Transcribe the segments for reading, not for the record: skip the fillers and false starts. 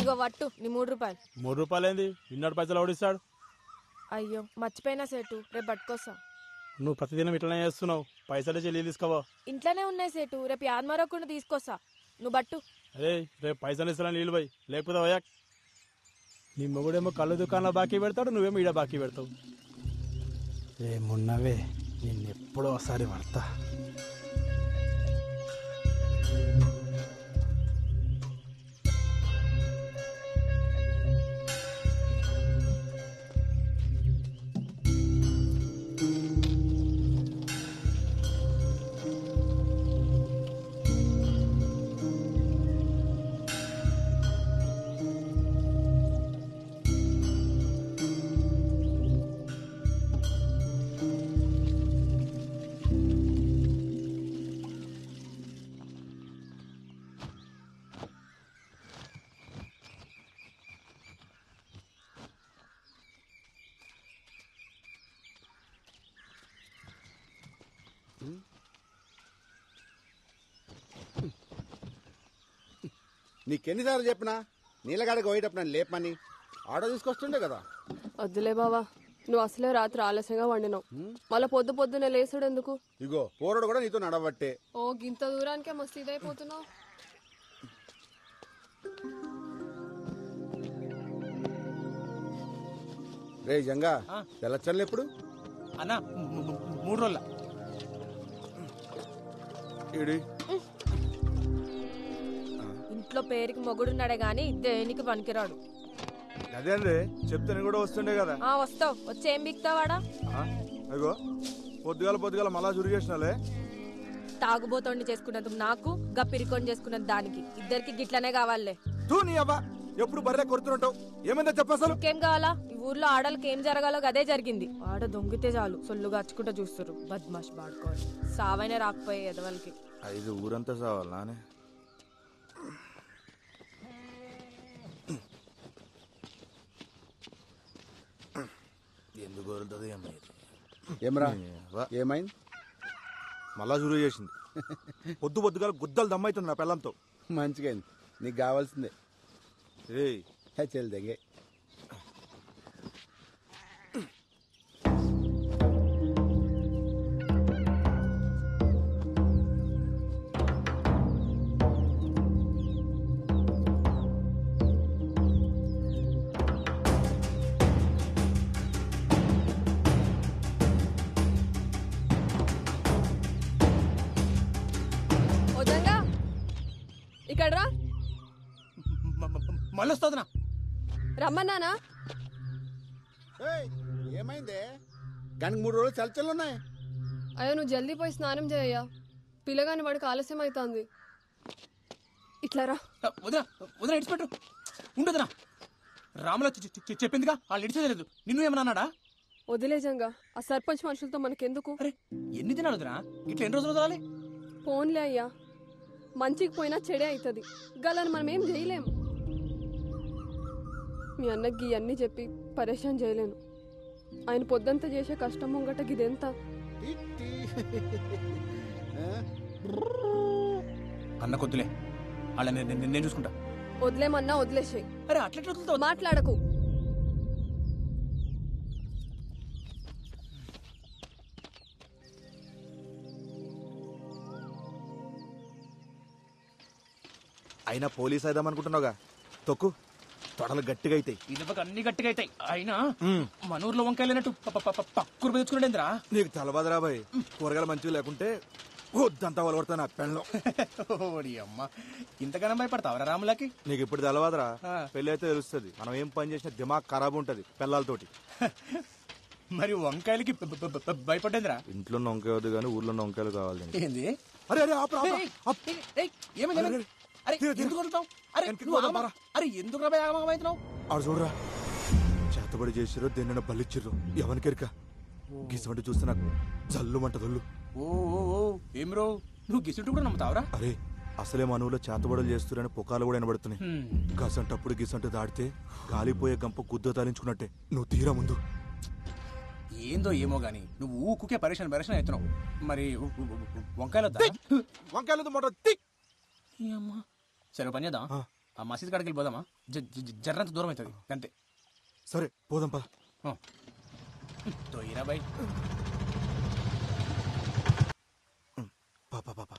ఇగో వట్టు నీ 3 రూపాయలు. 3 రూపాయలు ఏంది? ఇన్నోటి పైసలు ఓడిస్తాడు. అయ్యో మర్చిపోయినా సేటు, రేపు పట్టుకోసా. నువ్వు ప్రతిదినం ఇట్లనే చేస్తున్నావు. పైసలు చెల్లి తీసుకోవా? ఇంట్లోనే ఉన్నాయి సేటు, రేపు యాద్ మరొకకుండా తీసుకొస్తా. నువ్వు బట్టు. అరే రేపు పైసలు ఇస్తా నీళ్ళు పోయి, లేకపోతే పోయా. నీ మొగుడేమో కళ్ళు దుకాణంలో బాకీ పెడతాడు, నువ్వేమో ఈడ బాకీ పెడతావు. ఏమున్నవే నిన్నెప్పుడో ఒకసారి పడతా. నీకెన్నిసార్లు చెప్పినా నీళ్ళగాడికి పోయేటప్పుడు నన్ను లేపమని ఆటో తీసుకొస్తుండే కదా. వద్దులే బావా, నువ్వు అసలే రాత్రి ఆలస్యంగా వండినావు, మళ్ళీ పొద్దునే లేసుడు ఎందుకు? ఇగో పోరడు కూడా నీతో నడవట్టే. ఓ గింత దూరానికే మస్తు ఇదైపోతున్నావు. రే జంగా తెల్లచ్చల్లు ఎప్పుడు అన్నా? 3 రోజుల. ఇంట్లో పేరుకి మొగుడున్నాడే గాని దేనికి పనికిరాడు. అదే అండి చెప్తే కూడా వస్తుండే కదా. వస్తావు, వచ్చి ఏం బిక్తావాడా? అయ్యో పొద్దుగాల మళ్ళా చురిగేసినాలే. తాగుబోతోండి చేసుకున్నందుకు నాకు, గప్పిరికొని చేసుకున్నది దానికి, ఇద్దరికి గిట్లనే కావాలే. తూ నీ అవ్వ ఎప్పుడు బర్రె కొడుతుంటావు. ఏమైందో చెప్పసలు. ఇంకేం కావాలా? ఈ ఊర్లో ఆడలకి ఏం జరగాలో అదే జరిగింది. ఆడ దొంగితే చాలు సొల్లుగా అచ్చుకుంటూ చూస్తారు. బద్మాష్ బాడుకోవాలి. సావైనా రాకపోయే ఎదవలకి. 5 ఊరంతా సావాలనే. ఎందుకు వదులుతుంది ఏమరా? ఏమైంది? మళ్ళా చురుగు చేసింది. పొద్దుగాల గుద్దలు దమ్మైతుంది నా పిల్లంతో. మంచిగా అయింది, నీకు కావాల్సిందే. చెల్లి దగ్గే ఇక్కడ రా. మళ్ళీ వస్తుందినా? రమ్మన్నానా? ఏమైందే? కానీ 3 రోజులు చల్లచల్లున్నాయి. అయ్యో నువ్వు జల్దీ పోయి స్నానం చేయయ్యా, పిల్లగాని వాడికి ఆలస్యం అవుతుంది. ఇట్లా రా. వదిన ఇడిచిపెట్టు. ఉండదునా? రాముల చెప్పిందిగా వాళ్ళు ఇడిచేయలేదు. నిన్ను ఏమన్నా అన్నాడా? వదిలేజంగా ఆ సర్పంచ్ మనుషులతో మనకెందుకు? అరే ఎన్ని దినాలు వదినా? ఇట్లా ఎన్ని రోజులు వదలాలి? ఫోన్లే అయ్యా, మంచికి పోయినా చెడే అవుతుంది. గలని మనం ఏం చేయలేం. మీ అన్నకి ఇవన్నీ చెప్పి పరేషాన్ చేయలేను. ఆయన పొద్దంతా చేసే కష్టం ముంగట గిదెంత? అన్న కొద్దులే, వాళ్ళ నేను చూసుకుంటా. వదిలేమన్నా వదిలేసాయి. అరే అట్లా మాట్లాడకు. అయినా పోలీస్ అయిదాం అనుకుంటున్నావుగా, తొక్కు. తొడలు గట్టిగా అవుతాయి. ఇదొక అన్ని గట్టిగా అవుతాయి. అయినా మన ఊర్లో వంకాయలేనట్టు పక్కూరు తెచ్చుకున్నాడేంద్రా? నీకు తలబాదరా బాయ్. కూరగాయలు మంచిగా లేకుంటే వద్దంతా వలవడతా నా పెళ్ళం. అమ్మ ఇంతగానో భయపడతావరా రాములకి? నీకు ఇప్పుడు తెలవాదరా, పెళ్లి అయితే తెలుస్తుంది. మనం ఏం పని చేసినా దిమాగ్ ఖరాబ్ ఉంటది పిల్లలతోటి. మరి వంకాయలకి భయపడేంద్రా? ఇంట్లో వంకాయ వద్దు కానీ ఊర్లో వంకాయలు కావాలి. ఏంది? అరే అరే ఏమైంది? అరే ఎందుకు వదులుతావు? అరే ఎందుకు అవుతున్నావు? ఆడు చూడరా, చేతబడి చేసిరో దేన్న బలిచ్చిర్రు ఎవరికెరిక. గిసమంటే చూస్తే నాకు జల్లుమంట దొల్లు. ఓ ఏం రో, నువ్వు గిసుంటూ కూడా నమ్ముతావరా? అరే అసలే మనవులో చేతబడులు చేస్తురని పుకాలు కూడా వినబడుతున్నాయి. గసంటప్పుడు గిసంట దాడితే గాలిపోయే గంప గుద్ద తాలించుకున్నట్టే. నువ్వు తీరా ముందు. ఏందో ఏమో గాని నువ్వు ఊకుకే పరేషాన్ అవుతున్నావు. మరి వంకాయలు వంకాయలు మొట్ట. సరే పని చేద్దాం. ఆ మసీద్ కాడికి వెళ్ళిపోదామా? జర్రంత దూరం అవుతుంది అంతే. సరే పోదాం పద. తోయిరా బై. పాపా పాపా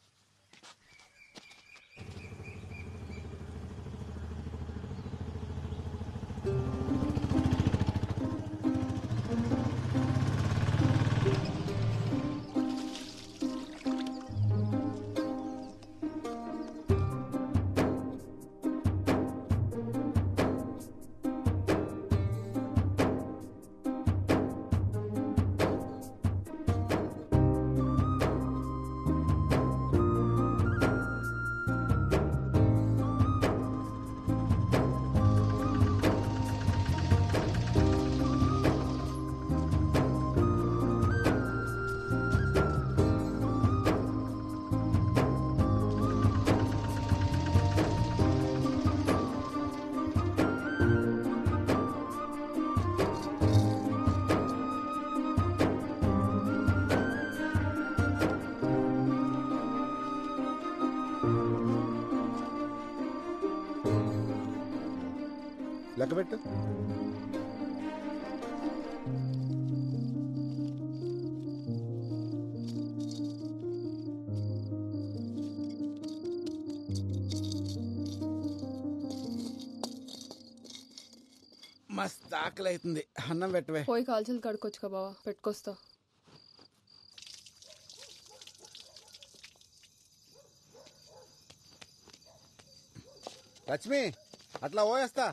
లెక్క పెట్టు. మస్తు ఆకలి అవుతుంది, అన్నం పెట్టవే. పోయి కాల్చలు కడుక్కొచ్చుకో బావా, పెట్టుకొస్తా. లక్ష్మి అట్లా పోయేస్తా.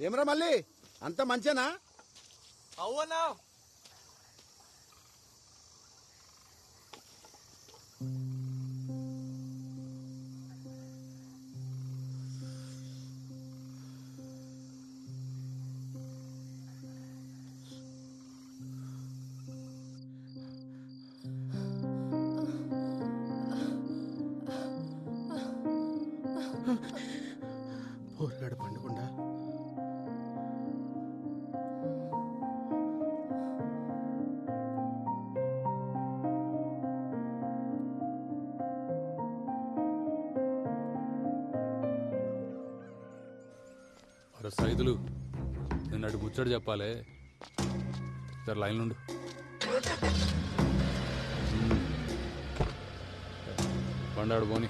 ఏమరా మళ్ళీ అంత మంచేనా? అవునా? పోరగాడు పండుకుండా అరే సైదులు, నేను అటు ముచ్చట చెప్పాలే, సరే లైన్ నుండి. పండాడు పోని.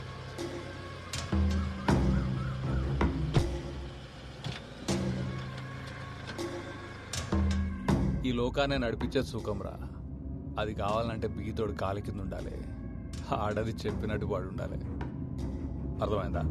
ఈ లోకాన్ని నడిపించే సుఖంరా, అది కావాలంటే బీతోడు కాలి కింద ఉండాలి, ఆడది చెప్పినట్టు వాడు ఉండాలి. అర్థమైందా?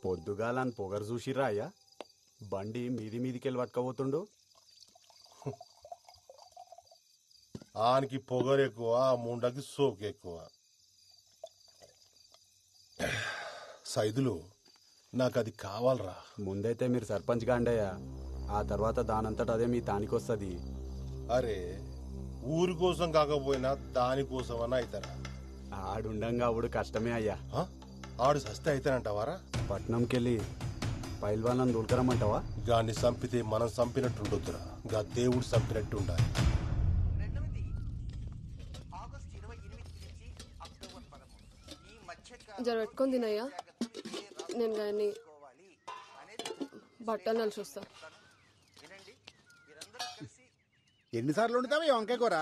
పొద్దుగాలని పొగరు చూసిరా అయ్యా? బండి మీది మీదికెళ్ళి పట్టుకపోతుండు. ఆనికి పొగరు ఎక్కువ, ముండకి సోకు ఎక్కువ. సైదులు, నాకు అది కావాలరా. ముందైతే మీరు సర్పంచ్ గాండయ్యా, ఆ తర్వాత దానంతట అదే మీ తానికొస్తుంది. అరే, ఊరి కోసం కాకపోయినా దానికోసం అన్న అవుతారా? ఆడుండంగా ఆవిడ కష్టమే అయ్యా. ఆడు సస్తే అవుతానంటావారా? పట్నంకెళ్ళి పైల్వాళ్ళని దొరకరమ్మంటావా? గాన్ని చంపితే మనం చంపినట్టుండొద్దురా, గా దేవుడు చంపినట్టు ఉండాలి. జర పెట్టుకొని తినయ్యా, నేను కానీ బట్టలు నలిసి వస్తా. ఎన్నిసార్లు వండుతావా ఈ వంకాయ కూర?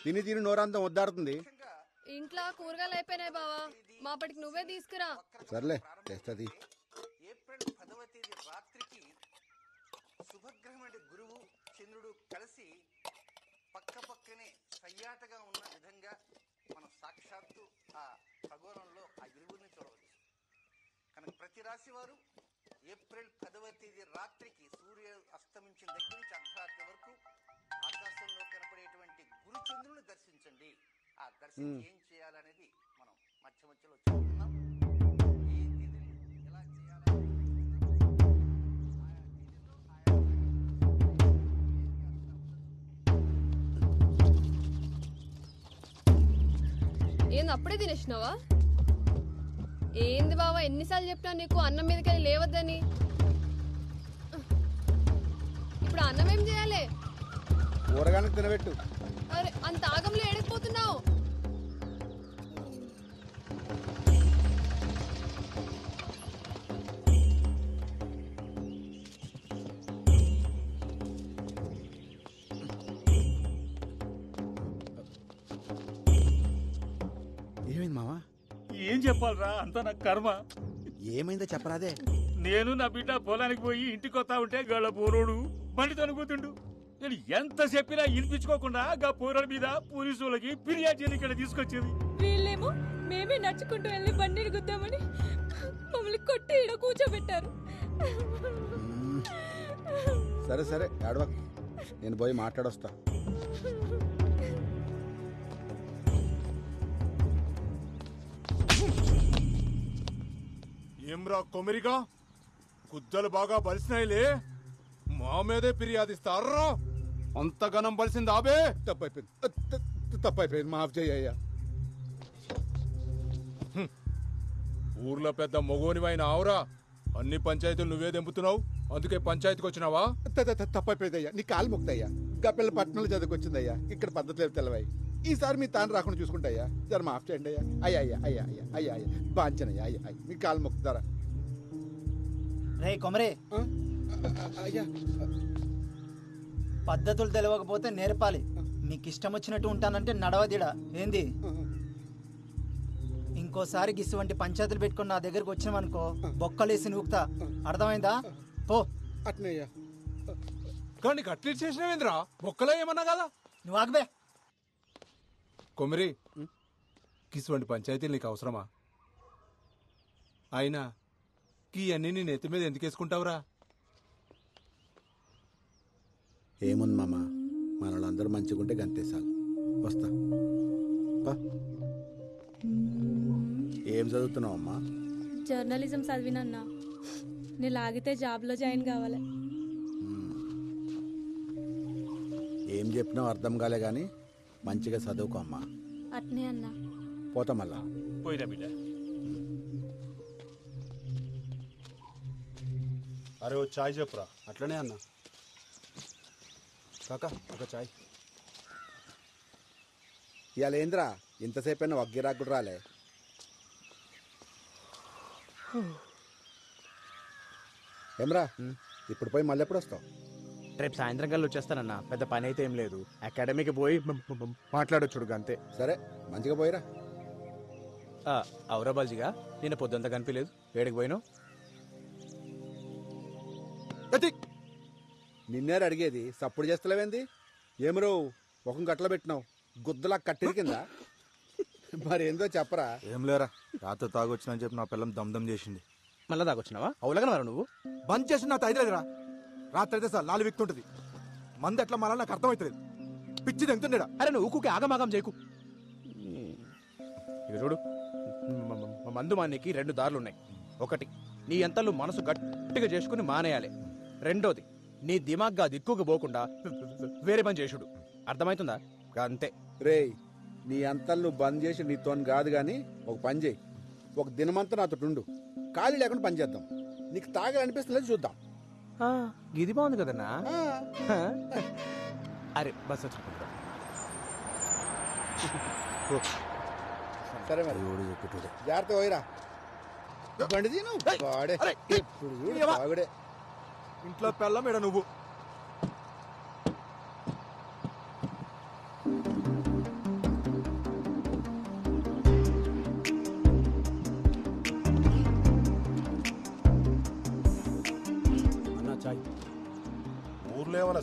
తిని తిని నోరంతా వద్దాడుతుంది. ఇంట్లో కూరగాయలు అయిపోయినాయి బావా, మాపటికి నువ్వే తీసుకురా. సర్లే తెస్తుంది. ఏప్రిల్ 10వ తేదీ రాత్రికి శుభగ్రహం అంటే గురువు చంద్రుడు కలిసి పక్క పక్కనే సయ్యాటగా ఉన్న విధంగా మనం సాక్షాత్తు ఆ ఖగోళంలో ఆ ఇరువురిని చూడవచ్చు. కనుక ప్రతి రాశి వారు ఏప్రిల్ 10వ తేదీ రాత్రికి సూర్య అస్తమించిన దగ్గర నుంచి అర్ధరాత్రి వరకు ఆకాశంలో కనపడేటువంటి గురు చంద్రుని దర్శించండి. ఆ దర్శనం ఏం చేయాలనేది మనం మధ్య మధ్యలో చెప్పుకున్నాం. ఏ తేదీని ఎలా చేయాలి ఏంది అప్పుడే తినేసినావా? ఏంది బావా, ఎన్నిసార్లు చెప్పినా నీకు అన్నం మీదకెళ్ళి లేవద్దని. ఇప్పుడు అన్నం ఏం చేయాలి? ఊరగానికి తినబెట్టు. అరే అంత ఆగంలో ఏడకపోతున్నావు? ఏమైంది మావా? ఏం చెప్పాలరా, అంత నా కర్మ. ఏమైందో చెప్పరాదే. నేను నా బిడ్డ పొలానికి పోయి ఇంటికి వస్తా ఉంటే గళ్ళ పోరోడు బండి తనుకుతుండు. నేను ఎంత చెప్పినా వినిపించుకోకుండా గా పోరాడు మీద పోలీసు వాళ్ళకి ఫిర్యాదు చేయని ఇక్కడ తీసుకొచ్చేది. వీళ్ళేమో మేమే నడుచుకుంటూ వెళ్ళి బండిని గుద్దామని మమ్మల్ని కొట్టి ఈడ కూర్చోబెట్టారు. సరే సరే ఏడవకు, నేను పోయి మాట్లాడొస్తా. ఏమ్రా కొమిరిగా, గుద్దలు బాగా బలిసినాయిలే, మా మీదే ఫిర్యాదిస్తారా? అంతగనం బలిసింది ఆబే. తప్పైపోయింది, మాఫ్ చేయ్యా. ఊర్లో పెద్ద మొగోనివైన ఆవురా, అన్ని పంచాయతీలు నువ్వే దెంపుతున్నావు, అందుకే పంచాయతీకి వచ్చినావా? తప్పైపోయిందయ్యా, నీ కాలు మొక్తయ్యా. గప్పిల్ల పట్టణంలో చదువుకొచ్చిందయ్యా, ఇక్కడ పద్ధతి లేదు తెలవాయి. ఈసారి మీ తాను రాకుండా చూసుకుంటాయ్యా, జర మాఫ్ చేయండి అయ్యా. అయ్యా అయ్యా అయ్యా అయ్యా అయ్యా అయ్యా బాంచనయ్యా, అయ్యా అయ్యా మీ కాలు మొక్కుతారా? రే కొమరే, అయ్యా పద్ధతులు తెలియకపోతే నేర్పాలి. నీకు ఇష్టం వచ్చినట్టు ఉంటానంటే నడవదిడా ఏంది? ఇంకోసారి గిసువంటి పంచాయతీలు పెట్టుకుని నా దగ్గరకు వచ్చినావనుకో బొక్కలేసి నూకుతా, అర్థమైందా? పో. అట్నయ్యా. కానీ కట్లీ చేసినవేంద్రా, బొక్కలో ఏమన్నా కదా? నువ్వు ఆగబే. కొమిరి, కిసువంటి పంచాయతీలు నీకు అవసరమా? అయినా ఈ అన్ని నీ నెత్తి మీద ఎందుకు వేసుకుంటావురా? ఏముంది మామ, మన వాళ్ళందరూ మంచిగుంటే గంతేసాలు. వస్తా. ఏం చదువుతున్నావు అమ్మా? జర్నలిజం చదివినన్నా, నేను లాగితే జాబ్లో జాయిన్ కావాలి. ఏం చెప్పినావు అర్థం కాలే గాని మంచిగా చదువుకో అమ్మా. అట్నే అన్నా. పోతా మళ్ళా. పోయిరా బిడ్డ. అరే ఓ చాయ్ చెప్పురా. అట్లనే అన్న. కాకా ఒక చాయ్. ఇవాళ ఏంద్రా ఇంతసేపు అయినా వగ్గిరాకుడు రాలే? ఏమ్రా, ఇప్పుడు పోయి మళ్ళీ ఎప్పుడు వస్తావు? రేపు సాయంత్రం కల్లా వచ్చేస్తానన్నా, పెద్ద పని అయితే ఏం లేదు. అకాడమీకి పోయి మాట్లాడొచ్చుడు అంతే. సరే మంచిగా పోయిరా. అవురా బాల్జిగా, నిన్న పొద్దుంతా కనిపించలేదు, ఏడికి పోయినావు? నిన్నేరు అడిగేది, సప్పుడు చేస్తలేవేంది? ఏమరో ముఖం గట్ల పెట్టినావు, గుద్దలా కట్టిరి కింద. మరేందో చెప్పరా. ఏం లేరా, రాత్రి తాగొచ్చినని చెప్పి నా పిల్లం దమ్దం చేసింది. మళ్ళా తాగొచ్చినావా? అవులగనవరా నువ్వు? బంద్ చేసి నా తైలేదురా. రాత్రి అయితే సార్ లాలి విక్తుంటది, మంది ఎట్లా మాలా నాకు అర్థమవుతుంది. పిచ్చిది ఎంతుండేడా? అరే నువ్వు ఊకుకి ఆగమాగం చేయకు. ఇక చూడు, మందు మానేకి 2 దారులున్నాయి. ఒకటి, నీ ఎంతలు మనసు గట్టిగా చేసుకుని మానేయాలి. రెండోది, నీ దిమాగ్గా దిక్కుకు పోకుండా వేరే పని చేసుడు. అర్థమవుతుందా? అంతే. రేయ్, నీ అంతలు నువ్వు బంద్ చేసి నీతోని కాదు గాని ఒక పని చేయి. ఒక దినమంతా నాతో ఉండు, ఖాళీ లేకుండా పని చేద్దాం. నీకు తాగాలనిపిస్తుంది చూద్దాం. ఇది బాగుంది కదన్నా. అరే బస్ వచ్చి సరే మరి జాగ్రత్త పోయిరా. బండి తీను వాడే ఇప్పుడు చూడు వాగుడే. ఇంట్లో పెళ్ళం ఈడ నువ్వు.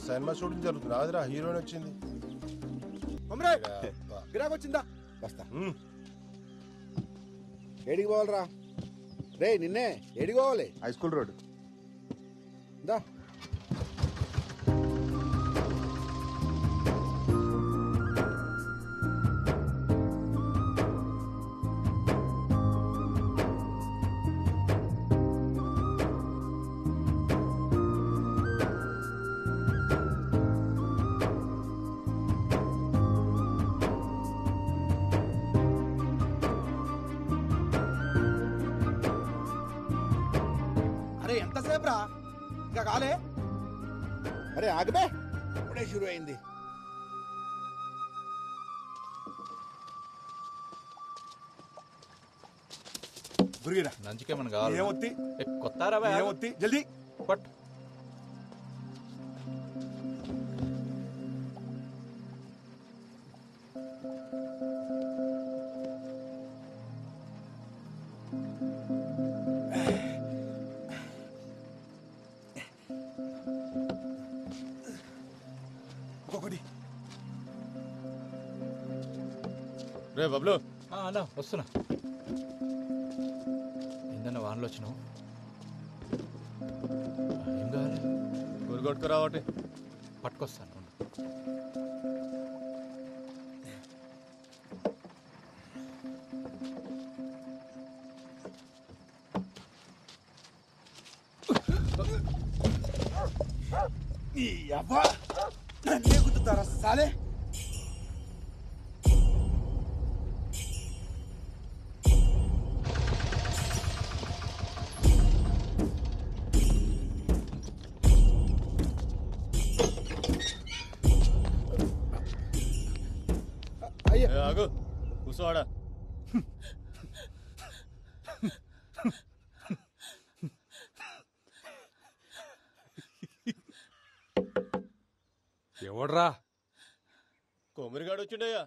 సినిమా షూటింగ్ జరుగుతుంది ఆదిరా హీరోయిన్ వచ్చింది గిరాక్ వచ్చిందా వస్తా ఏడికి పోవాలరా రే నిన్నే ఏడికి పోవాలి హై స్కూల్ రోడ్ దా అరే ఎంతసేపు రా ఇంకా కాలే అరే ఆగబే ఇప్పుడే షురు అయింది గురిగిరా నంచుకేమన్నా కావాలి ఏమొత్తి కొత్తారా ఏమొత్తి జల్దీ పట్ ఒక్కొక్కటి రే బబ్లు అన్నా వస్తున్నా ఏందన్నా వానలో వచ్చినావు ఏం కావాలి ఊరు కొట్టుకురా ఒకటి పట్టుకొస్తాను అబ్బా నన్నే గుద్దుతారా సాలే ఆగు కూర్చోవాడా ఎవడ్రా కొమ్మరిగాడు వచ్చిండయ్యా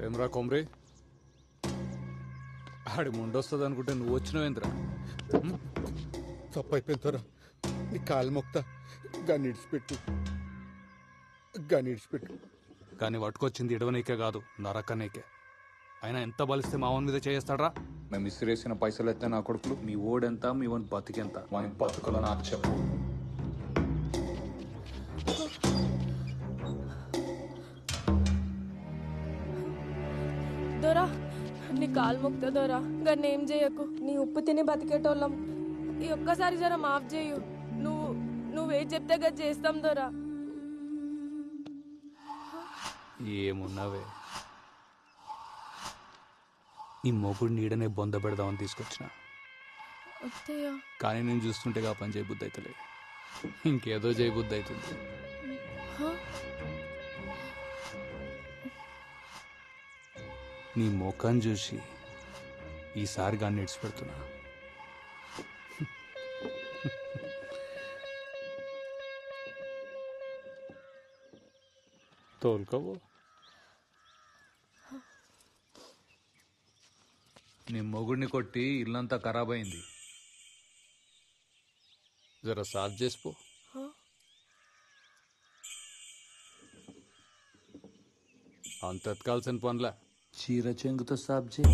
ఏమ్రా కొమ్రి ఆడి ముండొస్తుంది అనుకుంటే నువ్వు వచ్చినావేంద్రా తప్పైపోయింది త్వర నీ కాలు మొక్తా గన్నిడిచిపెట్టు కానీ పట్టుకొచ్చింది ఇడవనీకే కాదు నరకనీకే అయినా ఎంత బలిస్తే మా ఓన్ మీద చేస్తాడ్రా మేము ఇసిరేసిన పైసలు ఎత్తే నా కొడుకులు మీ ఓడెంత మీ ఓన్ బతికెంత వాని బతుకులో నాకు చెప్పు దొరా నీ కాలు మొక్తా దొరా గన్నేం ఏం చేయకు నీ ఉప్పు తిని బతికేటోళ్ళం ఈ ఒక్కసారి జర మాఫ్ చేయు నువ్వేం చెప్తే గది చేస్తాం దొరా ఏమున్నావే నీ మొగుడు నీడనే బొంద పెడదామని తీసుకొచ్చిన అత్తయ్య కానీ నేను చూస్తుంటే ఆ పని చేయబుద్ధి అవుతలే ఇంకేదో చేయబుద్ధి అవుతుంది నీ ముఖం చూసి ఈసారి గాన్ని ఇడిచిపెడుతున్నా తోలుకోవు నీ మొగుడిని కొట్టి ఇల్లంతా ఖరాబ్ అయింది జర సాఫ్ చేసిపో అంత ఎత్కాల్సిన పనులా చీర చెంగుతో సాఫ్ చేయి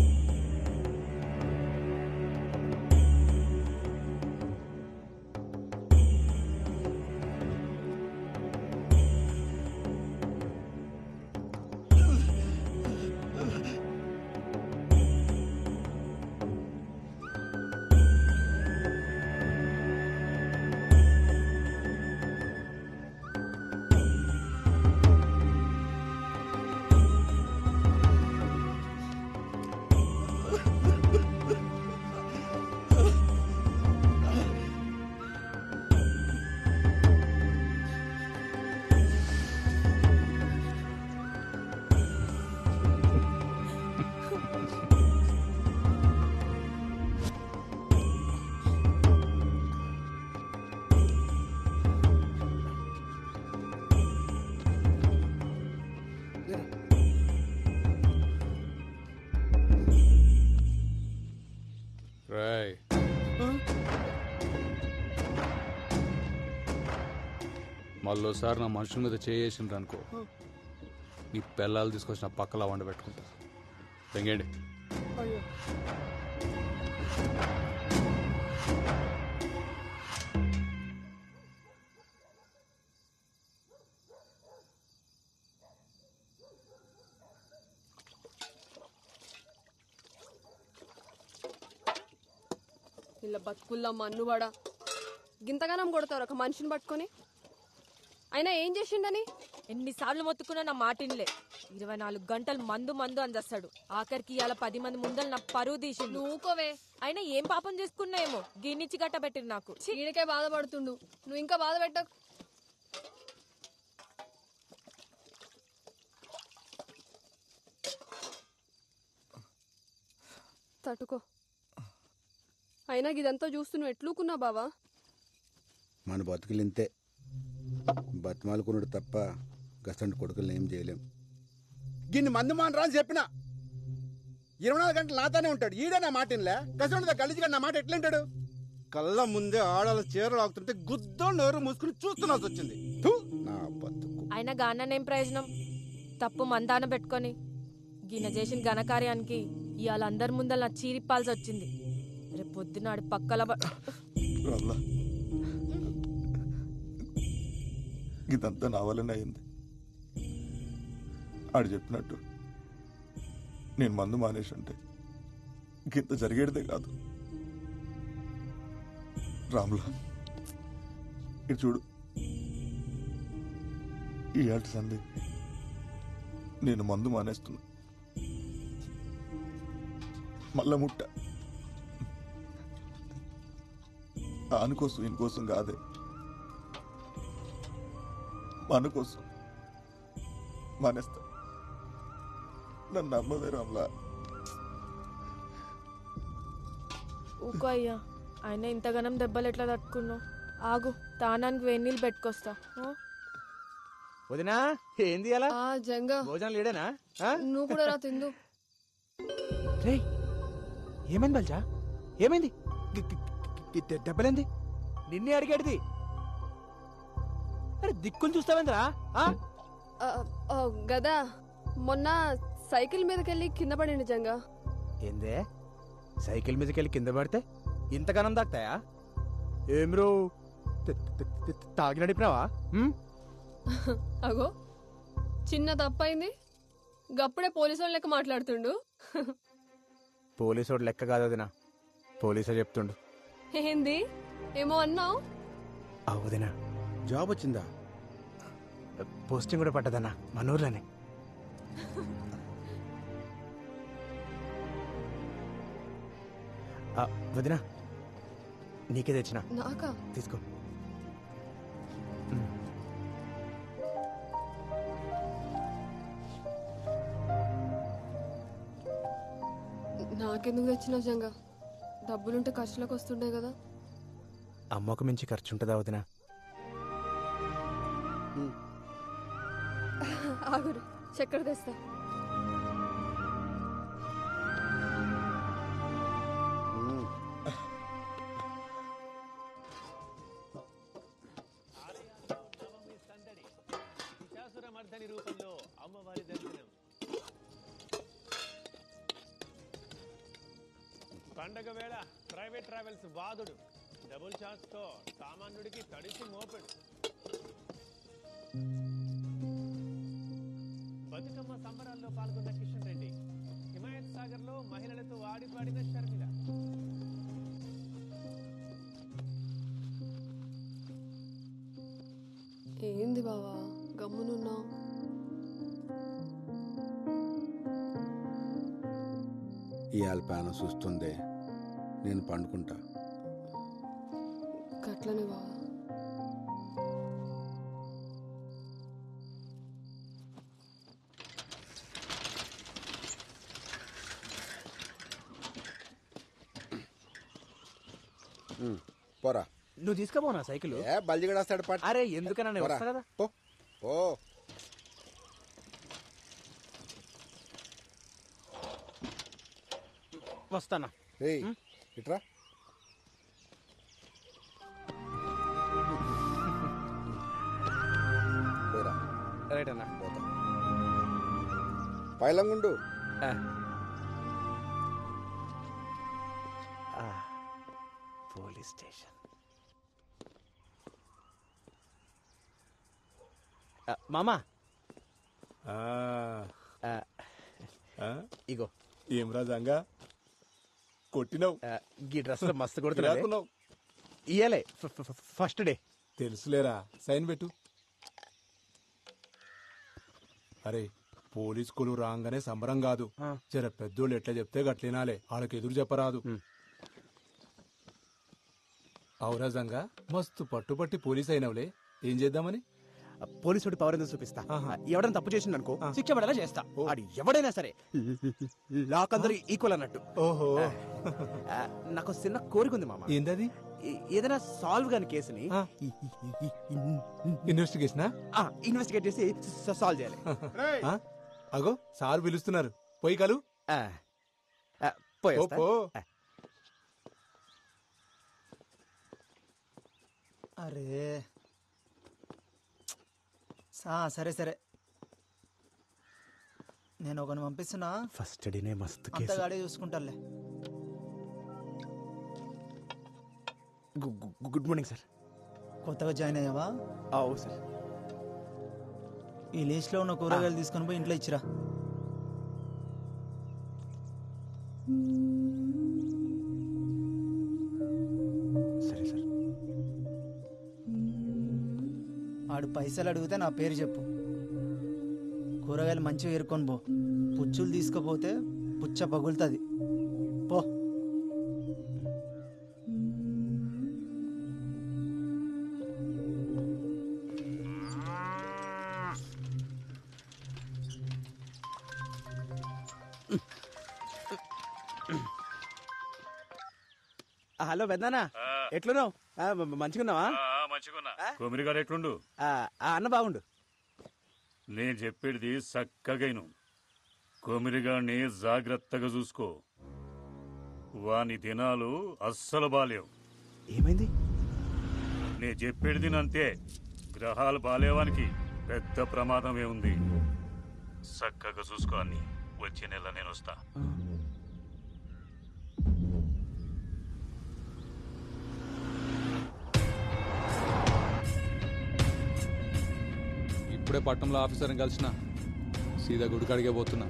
మళ్ళోసారి నా మనుషుల మీద చేసిండ్రు అనుకో, నీ పిల్లలు తీసుకొచ్చిన పక్కలా వండ పెట్టుకుంటా. తెంగండి. ఇలా బతుకుల్లా మన్నువాడా గింతగానం కొడతారు ఒక మనిషిని పట్టుకొని. అయినా ఏం చేసిండని? ఎన్నిసార్లు మొత్తుకున్నా నా మాటిన్లే. 24 గంటలు మందు మందు అందేస్తాడు. ఆఖరికి ఇవాళ 10 మంది ముందలు నా పరువు తీసిండు. నువ్వుకోవే. అయినా ఏం పాపం చేసుకున్నాయేమో గిన్నిచ్చి గట్టబెట్టిరు నాకు. ఈడకే బాధపడుతుండు, నువ్వు ఇంకా బాధ పెట్టకు. తట్టుకో. అయినా ఇదంతా చూస్తూ నువ్వు ఎట్లుకున్నా బావా? మన బతుకులు ఇంతే, బతిమాలుకున్నాడు తప్ప గసంటి కొడుకులు ఏం చేయలేం. గిన్ని మంది మానరా అని చెప్పిన 24 గంటలు నాతోనే ఉంటాడు. ఈడే నా మాట ఇన్లే. గసంటితో కలిసిగా నా మాట ఎట్లంటాడు? కళ్ళ ముందే ఆడాల చీరలు ఆగుతుంటే గుద్దో నోరు మూసుకుని చూస్తున్నాల్సి వచ్చింది. నా బతుకు. అయినా గాననేం ప్రయోజనం? తప్పు మందాన పెట్టుకొని గిన్నె చేసిన ఘనకార్యానికి ఇవాళ అందరి ముందర నా చీరిప్పాల్సి వచ్చింది. రేపు పొద్దునాడు పక్కల ఇదంతా నా వల్లనే అయింది. ఆడు చెప్పినట్టు నేను మందు మానేసి ఉంటే ఇంత జరిగేదే కాదు. రాములా, ఇటు చూడు, ఈ ఆట సంది నేను మందు మానేస్తున్నా. మళ్ళా ముట్ట ఆనుకోసం ఇంకోసం కాదే, మన కోసం మానేస్తా. నన్ను నమ్మవే రామ్లా. ఊకో అయ్యా, ఆయన ఇంతగానం దెబ్బలు ఎట్లా తట్టుకున్నావు? ఆగు, తానానికి వేణీళ్ళు పెట్టుకొస్తా. వదినా ఏంది అలా? జంగా భోజనం లేడేనా? నువ్వు కూడా రా తిందు. రే ఏమైంది బల్జా? ఏమైంది? దెబ్బలేంది? నిన్నే అడిగేది. అరే దిక్కులు చూస్తావేంద్రా? గదా మొన్న సైకిల్ మీదకెళ్ళి కింద పడింది జంగా. ఏందే సైకిల్ మీదకెళ్ళి కింద పడితే ఇంతగానం దాక్తాయా? ఏం రో తాగి నడిపినావా? అగో చిన్న తప్పైంది, గప్పుడే పోలీసు లెక్క మాట్లాడుతుండు. పోలీసోడు లెక్క కాదు వదినా, పోలీసే చెప్తుండు. ఏంది ఏమో అన్నావు? వదినా జాబ్ వచ్చిందా? పోస్టింగ్ కూడా పడ్డదన్నా మన ఊర్లోనే. వదినా నీకే తెచ్చిన. నాకా? తీసుకో. నాకెందుకు తెచ్చినావు జంగా? డబ్బులుంటే ఖర్చులకు వస్తుండే కదా. అమ్మకు మించి ఖర్చు ఉంటుందా వదినా? ఆగురు, చక్కెర తెస్తా. రూపంలో అమ్మవారి దర్శనం. పండగ వేళ ప్రైవేట్ ట్రావెల్స్ బాధుడు డబుల్ ఛాన్స్ తో సామాన్యుడికి తడిసి మోపెడు. బతుకమ్మ సంబరాల్లో పాల్గొన్న కిషన్ రెడ్డి, హిమాయత్ సాగర్ లో మహిళలతో ఆడిపాడిన షర్మిల. ఏంది బావా గమ్మునున్నావు? ఇవాళ పానం చూస్తుంది, నేను పండుకుంటా. గట్లనే బావా. పోరా. నువ్వు తీసుకుపోనా సైకిల్? బల్జిగడేస్తాడు పాట. అరే ఎందుకన్నా వస్తా కదా. ఓ వస్తానా. ఇట్రా. రైట్ అన్న పైలంగుండు పోలీస్ స్టేషన్. మామా ఇగో ఏం రాజంగా కొట్టినావు ఈ డ్రెస్ మస్తు కొడుతున్నావు. ఇయ్యాలే ఫస్ట్ డే. తెలుసులేరా, సైన్ పెట్టు. అరే పోలీస్ కొలు రాగానే సంబరం కాదు, జర పెద్దోళ్ళు ఎట్లా చెప్తే గట్లినాలే, వాళ్ళకి ఎదురు చెప్పరాదు. ఔరాజంగా మస్తు పట్టుపట్టి పోలీస్ అయినవులే, ఏం చేద్దామని? పోలీసు పవర్ ఎందుకు చూపిస్తా. ఎవడైనా తప్పు చేసింది అనుకో శిక్ష పడేలా చేస్తా. అది ఎవడైనా సరే లాక్ అందరూ ఈక్వల్ అన్నట్టు. ఓహో, నాకు చిన్న కోరిక ఉంది మామ. ఏంటది? ఏదైనా సాల్వ్ కాని కేసుని ఇన్వెస్టిగేట్ చేసి సాల్వ్ చేయాలి. అగో సార్ పిలుస్తున్నారు, పోయి కలు. అరే సరే సరే, నేను ఒకని పంపిస్తున్నా. ఫస్ట్ డేనే మస్తు అంతగాడే చూసుకుంటాలే. Good morning sir. కొత్తగా జాయిన్ అయ్యావా? అవు సార్. ఈ లిస్ట్లో ఉన్న కూరగాయలు తీసుకొని పోయి ఇంట్లో ఇచ్చిరా. సరే సార్. ఆడు పైసలు అడిగితే నా పేరు చెప్పు. కూరగాయలు మంచిగా ఏరుకొని పో. పుచ్చులు తీసుకుపోతే పుచ్చ పగులుతుంది. పో. హలో పెద్దనా, ఎట్లున్నావు? మంచిగున్నావా? మంచిగున్నా. కొమిరి గారు ఎట్లుండు? అన్న బాగుండు. నేను చెప్పేది చక్కగైను. కొమిరిగాడిని జాగ్రత్తగా చూసుకో. వాని దినాలు అస్సలు బాలేవు. ఏమైంది? నేను చెప్పేది అంతే. గ్రహాలు బాలేవానికి పెద్ద ప్రమాదమే ఉంది. చక్కగా చూసుకో అన్ని. వచ్చే నెల నేను వస్తా. ఇప్పుడే పట్టణంలో ఆఫీసర్ని కలిసిన, సీదా గుడికాడికే పోతున్నా.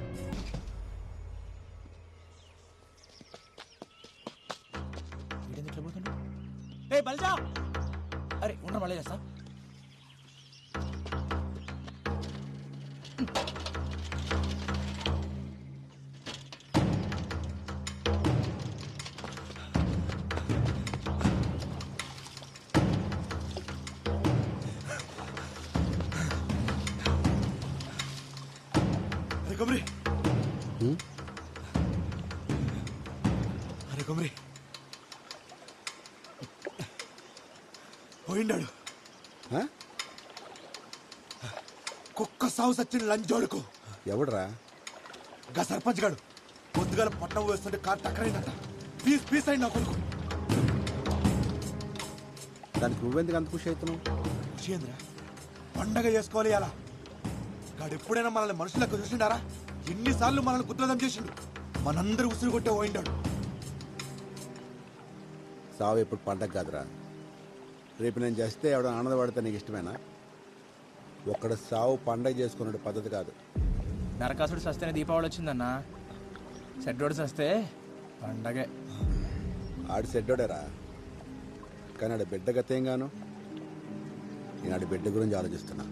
అరే ఉండ మళ్ళీ చేస్తా. అరే కొమరి పోయిండాడు. కుక్క సాగు సచ్చిన లంచోడుకు. ఎవడరా? గా సర్పంచ్ గాడు పొద్దుగాల పట్నం వేస్తుంటే కారు టక్కరైందట. పీస్ పీస్ అయింది నా కొడుకు. దానికి నువ్వెందుకు అంత ఖుషి అవుతున్నావు? ఖుషి ఏందిరా? పండగ చేసుకోవాలి అలా. గాడు ఎప్పుడైనా మనల్ని మనుషులకు చూసిండారా? ఎన్నిసార్లు మనల్ని గుద్రదం చేసిండు. మనందరూ ఉసురు కొట్టే పోయిండాడు. సావు ఎప్పుడు పండగ కాదురా. రేపు నేను చేస్తే ఎవడ ఆనందపడితే నీకు ఇష్టమేనా? ఒక్కడ సావు పండగ చేసుకునే పద్ధతి కాదు. నరకాసుడు సస్తేనే దీపావళి వచ్చిందన్నా. సెడ్డోడు సస్తే పండగే. ఆడి సెడ్డోడేరా, కానీ ఆడి బిడ్డ గతేం గాను. నేను ఆడి బిడ్డ గురించి ఆలోచిస్తున్నా.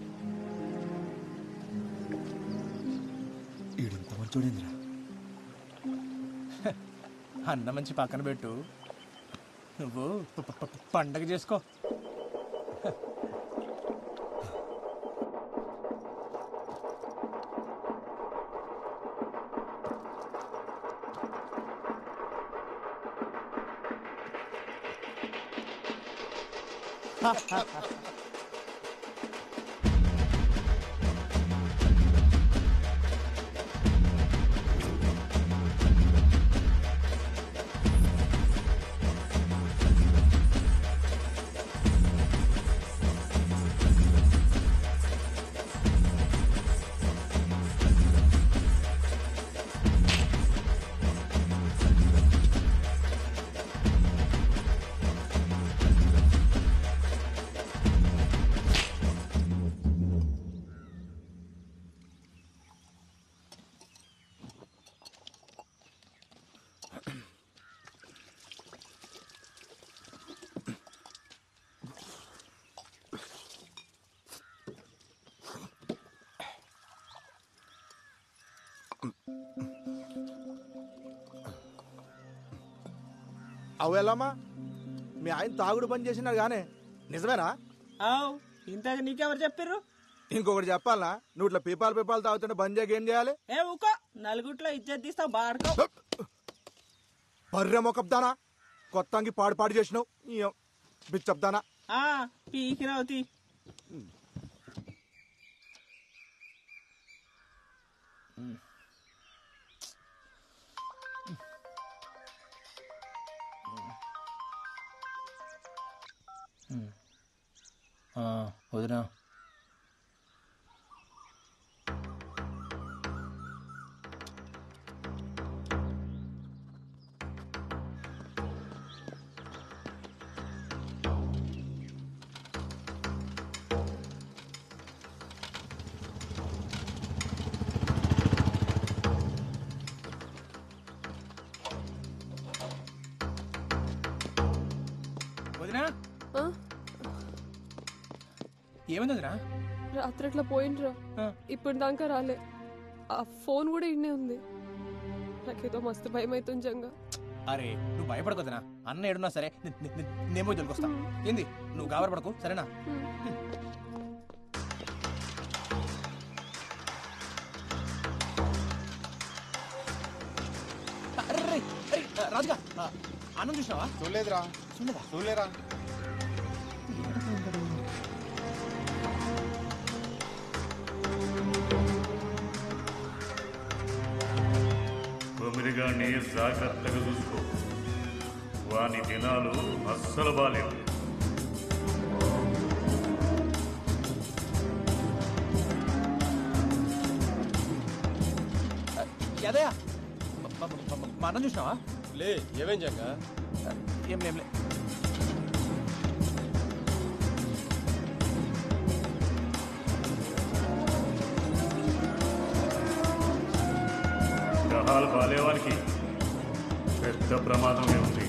ఈడింత మంచోడేంద్రా. అన్న మంచి పక్కన పెట్టు, నువ్వు పండగ చేసుకో. అవు ఎలామా మీ ఆయన తాగుడు పని చేసినారు గానే నిజమేనా? ఇంతకు నీకెవరు చెప్పారు? ఇంకొకటి చెప్పాలనా, నువ్వు ఇట్లా పీపాలు తాగుతుంటే బంద్ చేయక ఏం చేయాలి? ఏ ఊకో, నలుగుట్లో ఇజ్జత్ తీస్తావు బాడుకో. బర్రె మొకబ్దానా, కొత్తంగి పాడు చేసినావు బిచ్చబ్దానా. పీకిరావుతి. వదినా వదినా ఏమైంది వదినా? రాత్రి అట్లా పోయిండ్రా, ఇప్పుడు దాకా రాలే. ఆ ఫోన్ కూడా ఇన్నే ఉంది. నాకేదో మస్తు భయం అవుతుంది జంగా. అరే నువ్వు భయపడకొద్దునా, అన్న ఏడున్నా సరే నేమో దొరికొస్తా. ఏంది నువ్వు గాబరపడకు సరేనా? రాజుగా అన్నం చూసినావా? చూడలేదురా. చూడలేరా? కొమిరిగాన్ని జాగ్రత్తగా చూసుకో, వాని దినాలు అస్సలు బాలేవు. యాదయ్య మా అన్నం చూసినావా? లే ఏమేం జంగా? ఏం లేంలే. గ్రహాలు బాలేవానికి పెద్ద ప్రమాదమే ఉంది.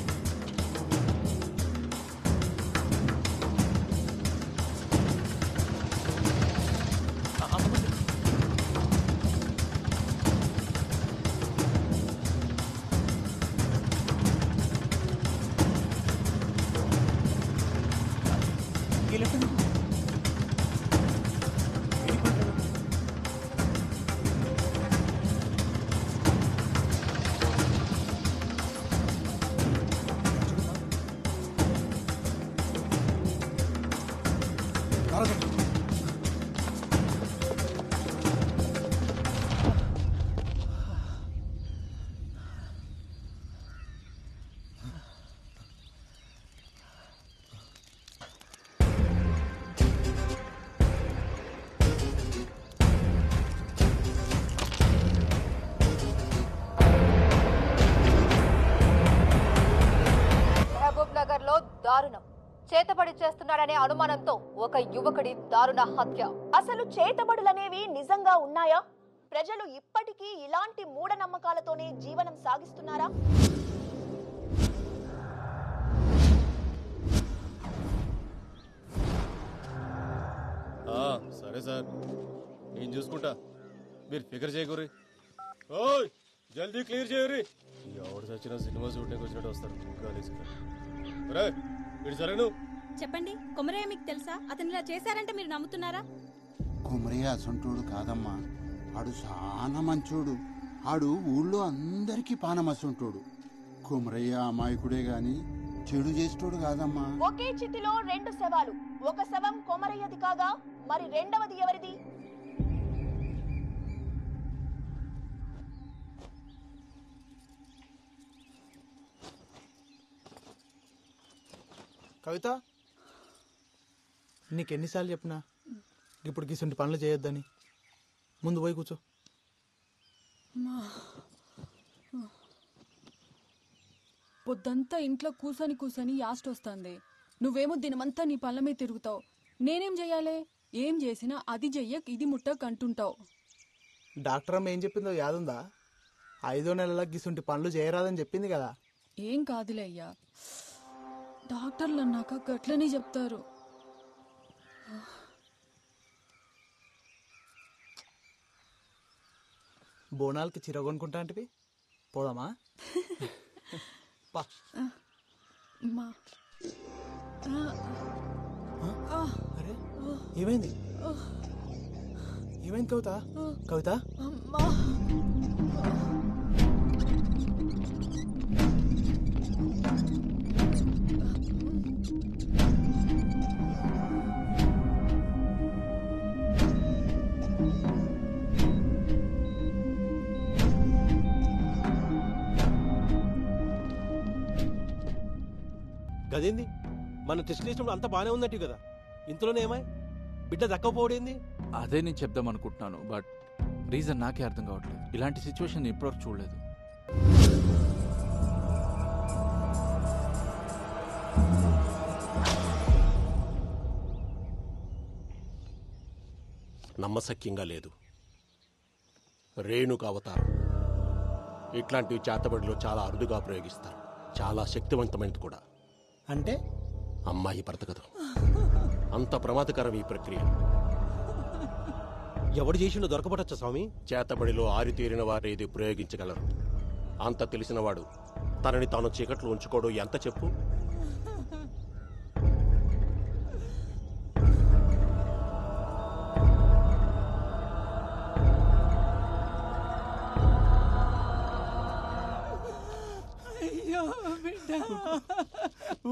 నగర్లో దారుణం. చేతబడి చేస్తున్నాడనే అనుమానంతో ఒక యువకుడి దారుణ హత్య. అసలు చేతబడులనేవి నిజంగా ఉన్నాయా? ప్రజలు ఇప్పటికీ ఇలాంటి మూఢనమ్మకాలతోనే జీవనం సాగిస్తున్నారా? సరే సార్, నేను చూసుకుంటా, మీరు ఫికర్ చేయకూరి. ఓయ్ జల్దీ క్లియర్ చేయరి. ఎవడు చచ్చిన సినిమా షూటింగ్ వచ్చినట్టు వస్తారు. సరే నువ్వు చెప్పండి, కొమరయ్య మీకు తెలుసా? అతను ఇలా చేశారంటే మీరు నమ్ముతున్నారా? కొమరయ్య అసంటోడు కాదమ్మా, ఆడు చాలా మంచోడు. ఆడు ఊళ్ళో అందరికీ పానమసంటోడు. కొమరయ్య అమాయకుడే గాని చెడు చేసేటోడు కాదమ్మా. ఒకే చితిలో రెండు శవాలు. ఒక శవం కొమరయ్యది కాగా మరి రెండవది ఎవరిది? కవిత, నీకెన్నిసార్లు చెప్పినా ఇప్పుడు గిసుంటి పనులు చేయొద్దని. ముందు పోయి కూర్చో. పొద్దంతా ఇంట్లో కూసని యాస్ట్ వస్తుంది. నువ్వేమో దినమంతా నీ పళ్ళ మీద తిరుగుతావు. నేనేం చెయ్యాలి? ఏం చేసినా అది చెయ్యక్ ఇది ముట్టక్ అంటుంటావు. డాక్టర్ అమ్మ ఏం చెప్పిందో యాదుందా? 5వ నెలల గిసుంటి పనులు చేయరాదని చెప్పింది కదా. ఏం కాదులే అయ్యా, డాక్టర్లు అన్నాక గట్లనే చెప్తారు. బోనాలకి చీర కొనుక్కుంటా అంటే పోదామా? మా అరే ఏమైంది ఏమైంది కవిత కవిత అమ్మా గదేంది మన టెస్ట్ చేసినప్పుడు అంతా బాగానే ఉందట్టు కదా ఇంతలోనే ఏమాయ్ బిడ్డ దక్కపోవడేంది అదే నేను చెప్దాం అనుకుంటున్నాను బట్ రీజన్ నాకే అర్థం కావట్లేదు. ఇలాంటి సిచ్యువేషన్ ఇప్పటివరకు చూడలేదు. నమ్మశక్యంగా లేదు. రేణుక అవతారం ఇట్లాంటివి చేతబడిలో చాలా అరుదుగా ప్రయోగిస్తారు. చాలా శక్తివంతమైనది కూడా. అంటే అమ్మాయి బ్రతకదు. అంత ప్రమాదకరం ఈ ప్రక్రియ. ఎవడు చేసిండో దొరకబడచ్చా స్వామి? చేతబడిలో ఆరితేరిన వారు ఇది ప్రయోగించగలరు. అంత తెలిసినవాడు తనని తాను చీకట్లో ఉంచుకోడు. ఎంత చెప్పు? అయ్యో బిడ్డ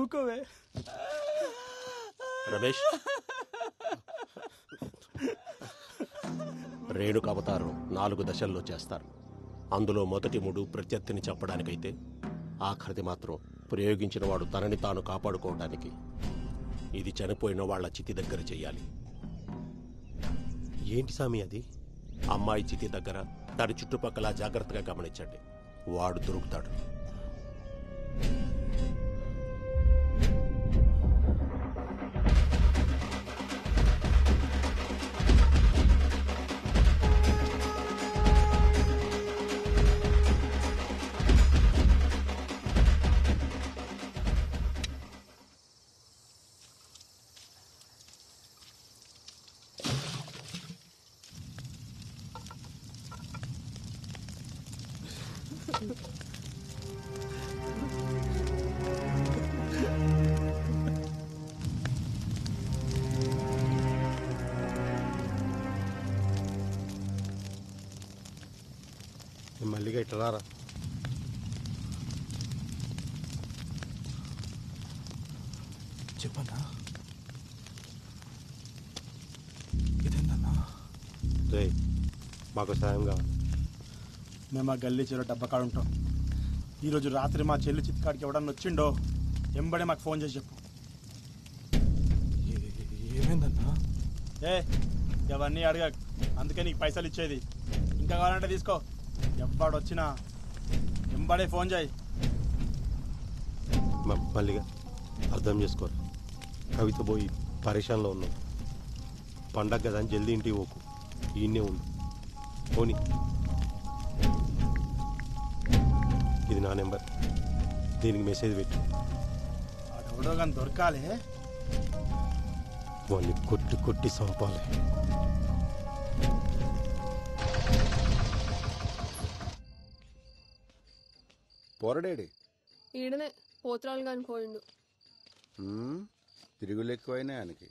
ఊకోవే రమేష్, రేణుక అవతారం 4 దశల్లో చేస్తారు. అందులో మొదటి 3 ప్రత్యర్థిని చంపడానికైతే ఆఖరిది మాత్రం ప్రయోగించిన వాడు తనని తాను కాపాడుకోవడానికి. ఇది చనిపోయిన వాళ్ల చితి దగ్గర చెయ్యాలి. ఏంటి సామి అది? అమ్మాయి చితి దగ్గర దాని చుట్టుపక్కల జాగ్రత్తగా గమనించండి. వాడు దొరుకుతాడు. మల్లిగా ఇట్లా రారా. చెప్పన్నా ఇదేందన్నా? రే, మాకు సాయం కావాలి. మేము ఆ గల్లీ చెరువు డబ్బకాడు ఉంటాం. ఈరోజు రాత్రి మా చెల్లి చిత్కాడికి ఎవడన్నా వచ్చిండో ఎంబడే మాకు ఫోన్ చేసి చెప్పు. ఏమైందన్నా? ఏ అవన్నీ అడగ, అందుకే నీకు పైసలు ఇచ్చేది. ఇంకా కావాలంటే తీసుకో. ఎవ్వడు వచ్చినా ఎంబడే ఫోన్ చేయి. మల్లిగా అర్థం చేసుకోరు. కవిత పోయి పరేషాన్లో ఉన్నాం. పండగ కదా అని జల్దీ ఇంటికి పోకు. ఈయన్నే ఉండు. పోనీ, ఇది నా నెంబర్. దీనికి మెసేజ్ పెట్టు. ఎవడో కానీ దొరకాలి. వాళ్ళని కొట్టి కొట్టి చంపాలి. పోరడేడి ఈడనే పోత్రాలు కాని పోయిండు. తిరుగులు ఎక్కువైనా ఆయనకి.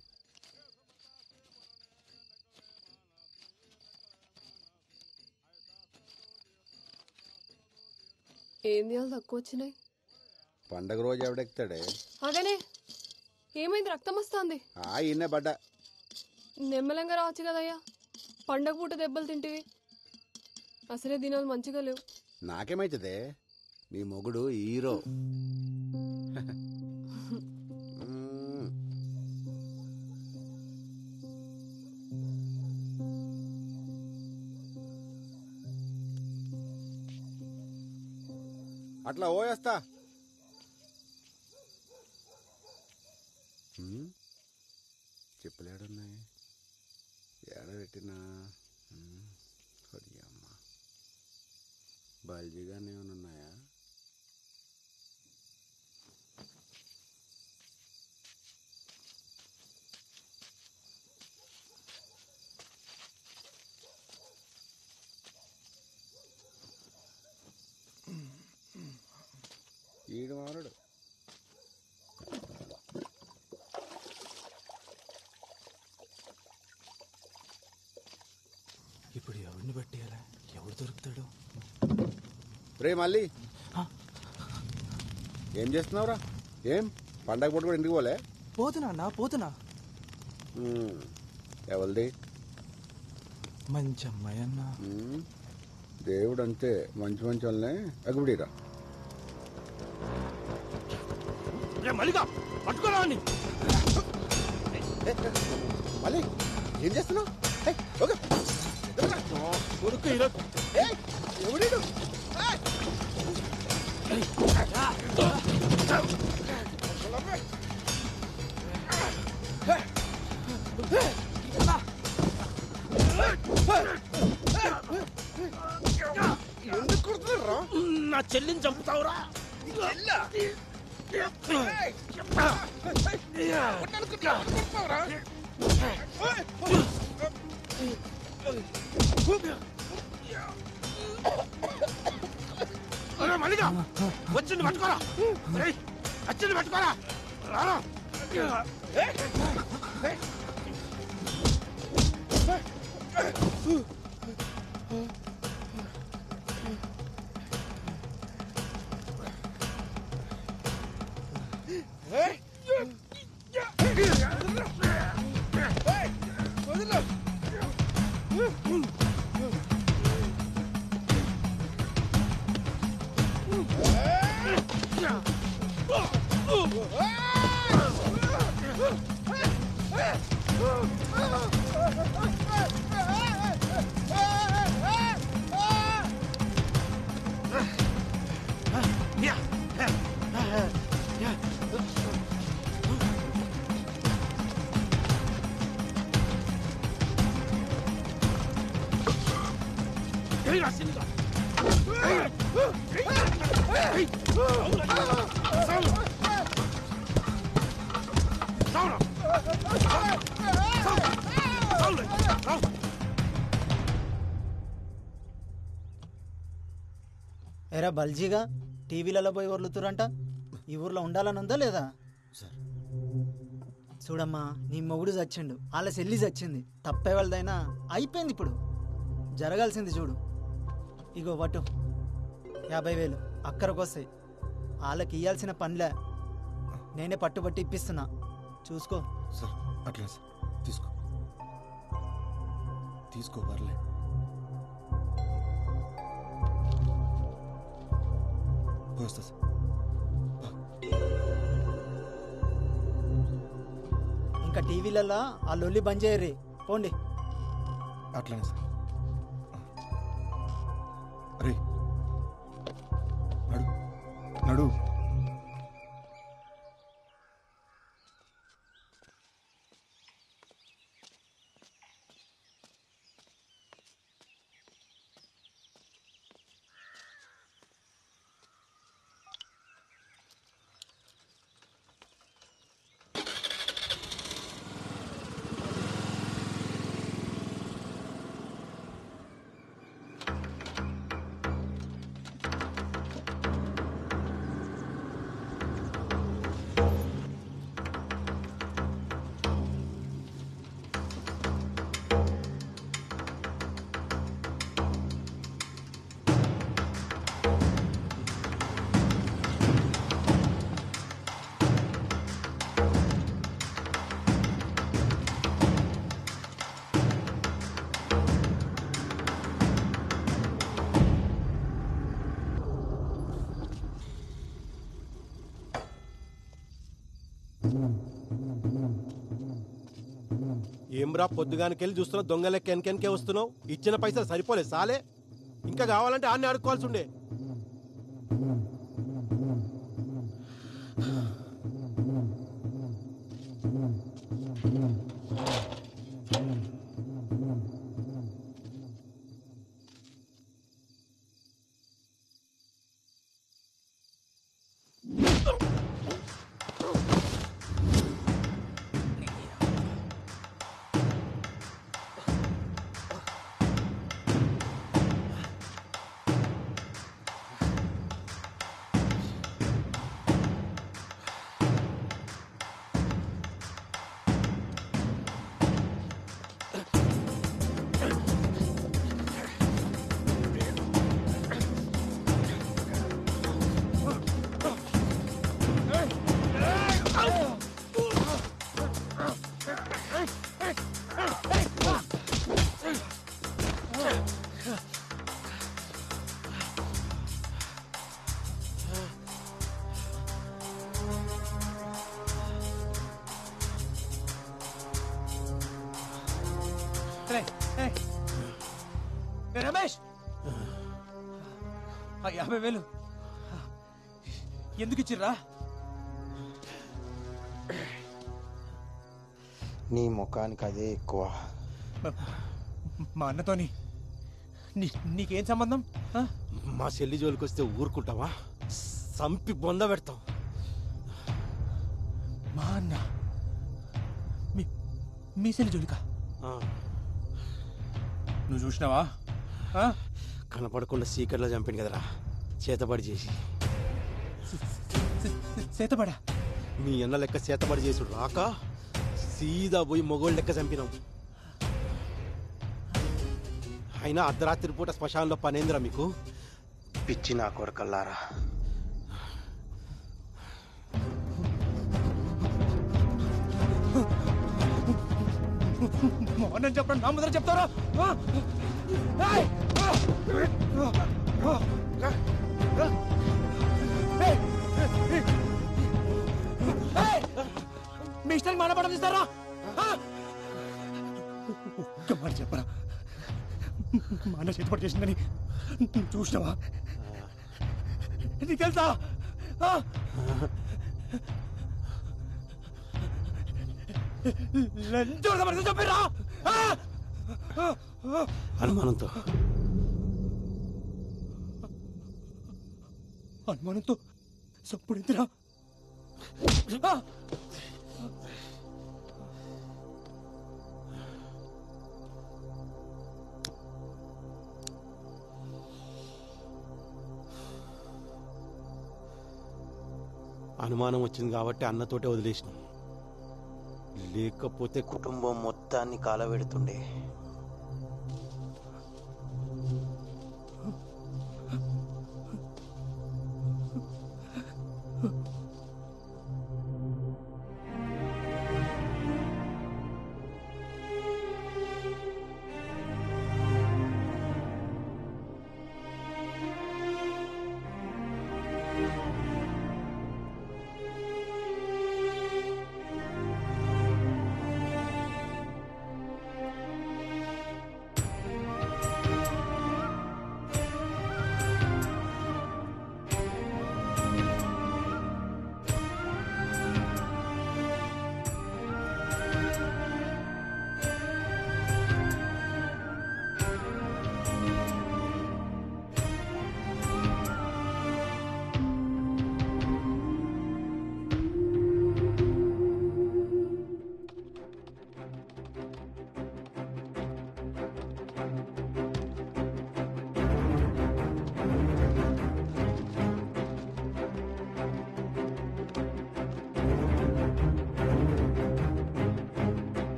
ఏం తీయాలి తక్కువ వచ్చినాయి? పండగ రోజు ఎవడెక్తాడే? అదేనే ఏమైంది? రక్తం వస్తుంది. ఈయనే పడ్డా. నెమ్మలంగా రావచ్చు కదయ్యా. పండగ పూట దెబ్బలు తింటివి. అసలే దినాలు మంచిగా లేవు. నాకేమైతుందే? మీ మొగుడు హీరో. అట్లా ఓయేస్తా. చెప్పులేడున్నాయి, ఏడ పెట్టినా అమ్మ బల్జీగానే ఉన్నాయా? ఈడు మారడు. ఎవరిని పట్టేయాలా? ఎవరు దొరుకుతాడు? రే మళ్ళీ ఏం చేస్తున్నావురా? ఏం పండగ పూట కూడా ఇంటికి పోలే? పోతున్నా. ఎవరిది? మంచి అమ్మాయి అన్న. దేవుడు అంతే, మంచి మంచి వాళ్ళనే ఎగుబడిరా. మల్లిగా పట్టుకోరా మళ్ళీ ఏం చేస్తున్నావు? ఎవడు? ఎందుకు కొడుతున్నారా? నా చెల్లిని చంపుతావురా? మల్లిగా వచ్చింది పట్టుకోరా, వచ్చింది పట్టుకోరా. ఎరా బల్జీగా టీవీలలో పోయి వర్లుతురంట. ఈ ఊర్లో ఉండాలని ఉందా లేదా? చూడమ్మా, నీ మొగుడు చచ్చిండు, వాళ్ళ చెల్లి చచ్చింది, తప్పే వాళ్ళదైనా అయిపోయింది. ఇప్పుడు జరగాల్సింది చూడు. ఇగో వటు 50,000 అక్కరకొస్తాయి. వాళ్ళకి ఇయ్యాల్సిన పనిలే, నేనే పట్టుబట్టి ఇప్పిస్తున్నా, చూసుకో. సార్ అట్లా సార్, తీసుకో పర్లే. వస్తా సార్. ఇంకా టీవీలలో ఆ లొల్లి బంద్ చేయర్రి, పోండి. అట్లానే సార్. అరే నడు. ఏమ్రా పొద్దుగానికెళ్ళి చూస్తున్నా దొంగ లెక్క వెనకెనకే వస్తున్నావు. ఇచ్చిన పైసలు సరిపోలే సాలే, ఇంకా కావాలంటే ఆన్ని అడుక్కోవాల్సి ఉండే. రమేష్ 50,000 ఎందుకు ఇచ్చిర్రా? నీ ముఖానికి అదే ఎక్కువ. మా అన్నతోని నీకేం సంబంధం? మా చెల్లి జోలికి వస్తే ఊరుకుంటావా? సంపి బొంద పెడతాం. మా అన్న మీ చెల్లి జోలికా? నువ్వు చూసినావా? కనపడకుండా సీకర్లో చంపింది కదరా, చేతబడి చేసి. చేతబడా? మీ అన్న లెక్క చేతబడి చేసుడు రాక సీదా పోయి మొగోళ్ళు లెక్క చంపినాం. అయినా అర్ధరాత్రి పూట శ్మశానంలో పనేందిరా మీకు? పిచ్చి నా కొరకల్లారా. మోహన్ చెప్పండి, నా ముందర చెప్తారా? మీ ఇష్టానికి మానపడం ఇస్తారా? మాట చెప్పరా, మా అన్న చేతిపడి చేసిందని చూసినావా? నీకు తెలుసా? చెప్పారా? అనుమానంతో సప్పుడు అనుమానం వచ్చింది కాబట్టి అన్నతోటే వదిలేసినాం. లేకపోతే కుటుంబం మొత్తాన్ని కాలబెడుతుండే.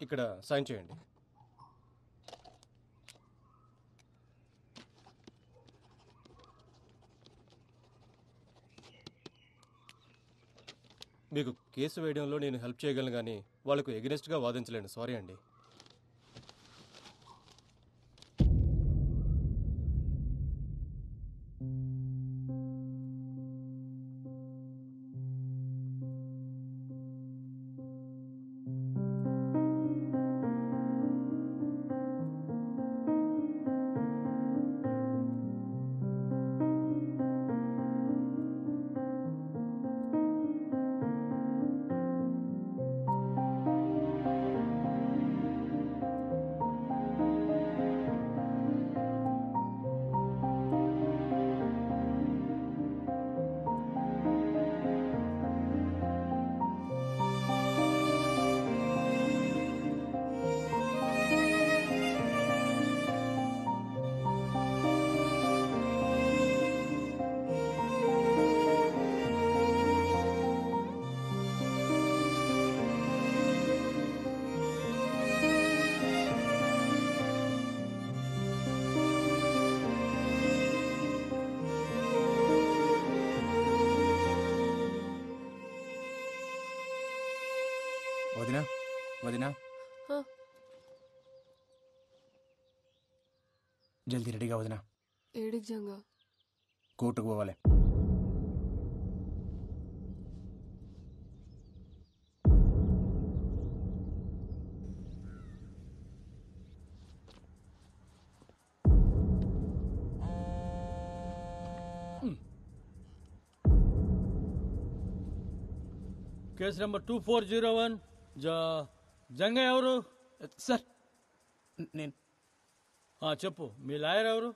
ఇక్కడ సైన్ చేయండి. మీకు కేసు వేయడంలో నేను హెల్ప్ చేయగలను, కానీ వాళ్ళకు ఎగనెస్ట్గా వాదించలేను. సారీ అండి. వదినా హ, జల్దీ రెడీగా వదినా, ఏడికి జంగా కోర్టుకు పోవాలి. కేసు నెంబర్ 2401 జంగయ్య ఎవరు? సార్ నేను చెప్పు, మీ లాయర్ ఎవరు?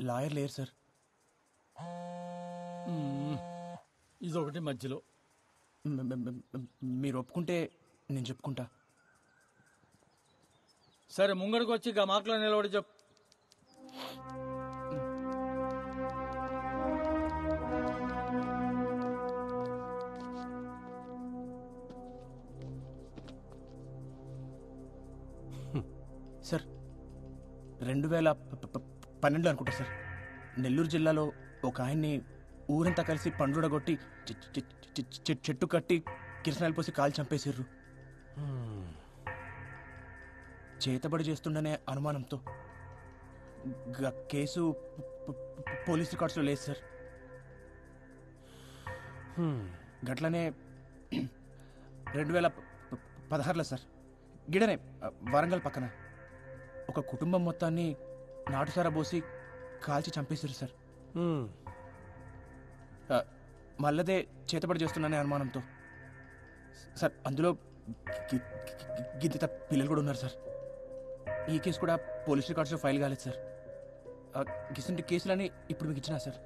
లాయర్ లేరు సార్. ఇదొకటి మధ్యలో. మీరు ఒప్పుకుంటే నేను చెప్పుకుంటా. సరే, ముంగడికి వచ్చి గా మాటలో నిలబడి చెప్పు. సార్ 2012 అనుకుంటా సార్, నెల్లూరు జిల్లాలో ఒక ఆయన్ని ఊరంతా కలిసి పండుగొట్టి చెట్టు కట్టి కిరసనాయలు పోసి కాలు చంపేసిర్రు. చేతబడి చేస్తుండనే అనుమానంతో కేసు పోలీస్ రికార్డ్స్లో లేదు సార్. గట్లనే 2016లో సార్, గిడనే వరంగల్ పక్కన ఒక కుటుంబం మొత్తాన్ని నాటుసారా పోసి కాల్చి చంపేశారు సార్. మళ్ళదే చేతబడి చేస్తున్నానే అనుమానంతో సార్. అందులో గిద్దిత పిల్లలు కూడా ఉన్నారు సార్. ఈ కేసు కూడా పోలీస్ రికార్డ్స్లో ఫైల్ కాలేదు సార్. గిసంటి కేసులని ఇప్పుడు మీకు ఇచ్చినా సార్.